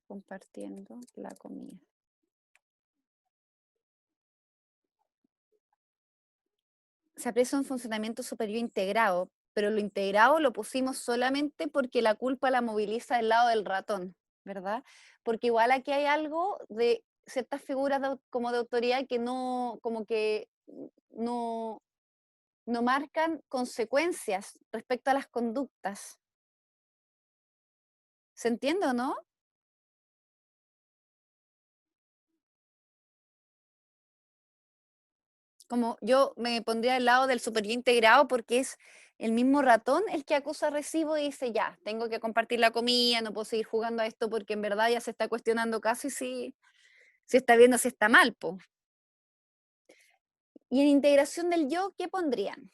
compartiendo la comida. Se aprecia un funcionamiento superior integrado, pero lo integrado lo pusimos solamente porque la culpa la moviliza del lado del ratón, ¿verdad? Porque igual aquí hay algo de ciertas figuras como de autoridad que no, como que no marcan consecuencias respecto a las conductas. ¿Se entiende o no? Como yo me pondría al lado del super yo integrado porque es el mismo ratón el que acusa recibo y dice, ya, tengo que compartir la comida, no puedo seguir jugando a esto porque en verdad ya se está cuestionando casi si está bien o si está mal, po. Y en integración del yo, ¿qué pondrían?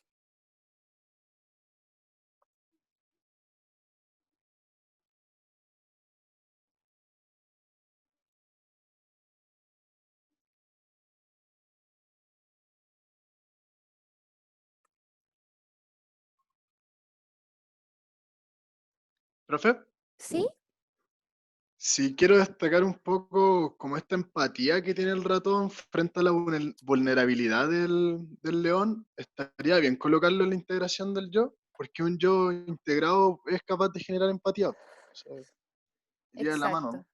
¿Profe? ¿Sí? Sí, quiero destacar un poco como esta empatía que tiene el ratón frente a la vulnerabilidad del león. Estaría bien colocarlo en la integración del yo, porque un yo integrado es capaz de generar empatía. O sea, iría de la mano, Exacto. ¿no?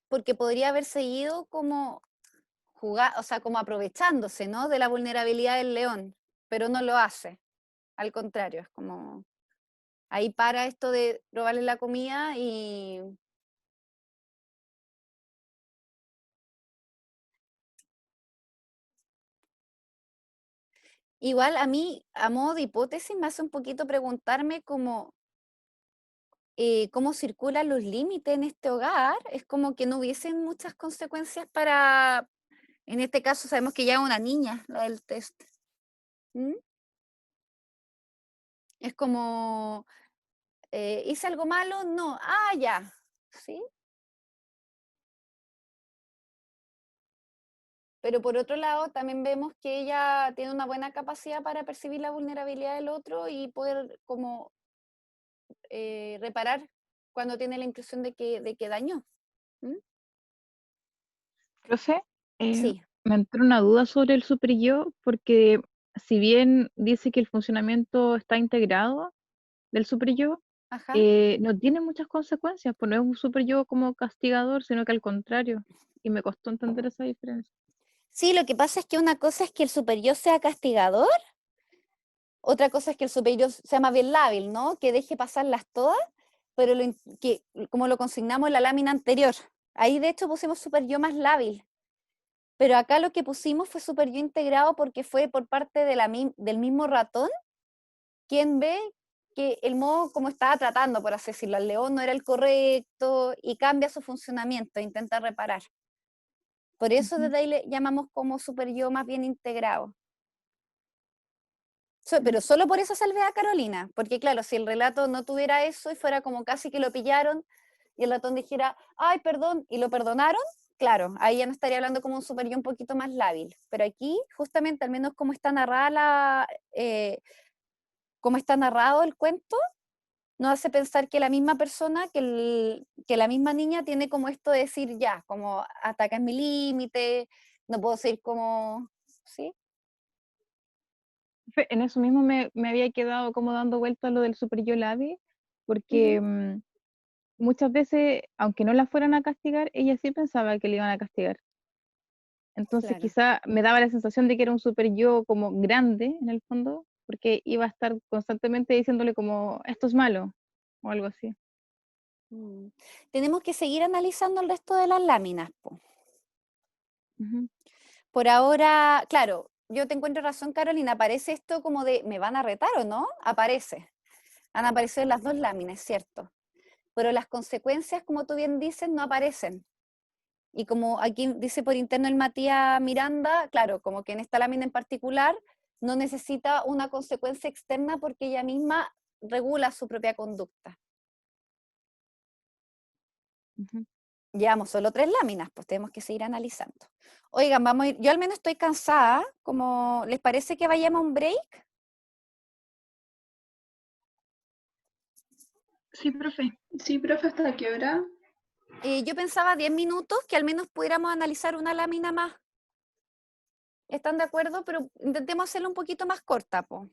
Porque podría haber seguido como jugar, o sea, como aprovechándose, ¿no? De la vulnerabilidad del león, pero no lo hace. Al contrario, es como ahí para esto de robarle la comida y igual a mí, a modo de hipótesis, me hace un poquito preguntarme cómo circulan los límites en este hogar. Es como que no hubiesen muchas consecuencias para, en este caso sabemos que ya es una niña, la del test. ¿Mm? Es como, ¿hice algo malo? No, ya, ¿sí? Pero por otro lado, también vemos que ella tiene una buena capacidad para percibir la vulnerabilidad del otro y poder como reparar cuando tiene la impresión de que dañó. ¿Mm? Profe, Sí, me entró una duda sobre el super yo, porque si bien dice que el funcionamiento está integrado del super yo, ajá. no tiene muchas consecuencias, pues no es un super yo como castigador, sino que al contrario. Y me costó entender esa diferencia. Sí, lo que pasa es que una cosa es que el superior sea castigador, otra cosa es que el superior sea más bien lábil, ¿no? Que deje pasarlas todas, pero que, como lo consignamos en la lámina anterior, ahí de hecho pusimos superior más lábil, pero acá lo que pusimos fue superior integrado porque fue por parte del mismo ratón quien ve que el modo como estaba tratando, por así decirlo, al león no era el correcto y cambia su funcionamiento, intenta reparar. Por eso desde ahí le llamamos como super yo más bien integrado. Pero solo por esa salvedad, Carolina, porque claro, si el relato no tuviera eso y fuera como casi que lo pillaron y el ratón dijera, ay, perdón, y lo perdonaron, claro, ahí ya no estaría hablando como un super yo un poquito más lábil. Pero aquí, justamente, al menos como está narrada como está narrado el cuento, nos hace pensar que la misma persona, que la misma niña tiene como esto de decir ya, como hasta acá es mi límite, no puedo seguir como, ¿sí? En eso mismo me había quedado como dando vuelta a lo del super yo lábil, porque muchas veces, aunque no la fueran a castigar, ella sí pensaba que le iban a castigar. Entonces Claro. quizá me daba la sensación de que era un super yo como grande en el fondo, porque iba a estar constantemente diciéndole como, esto es malo, o algo así. Tenemos que seguir analizando el resto de las láminas, po. Ujú. Por ahora, claro, yo te encuentro razón, Carolina, aparece esto como de, ¿me van a retar o no? Aparece. Han aparecido en las dos láminas, ¿cierto? Pero las consecuencias, como tú bien dices, no aparecen. Y como aquí dice por interno el Matías Miranda, claro, como que en esta lámina en particular no necesita una consecuencia externa porque ella misma regula su propia conducta. Llevamos solo 3 láminas, pues tenemos que seguir analizando. Oigan, vamos a ir, yo al menos estoy cansada, como, ¿les parece que vayamos a un break? Sí, profe. Sí, profe, ¿hasta qué hora? Yo pensaba 10 minutos, que al menos pudiéramos analizar una lámina más. ¿Están de acuerdo? Pero intentemos hacerlo un poquito más corta, po.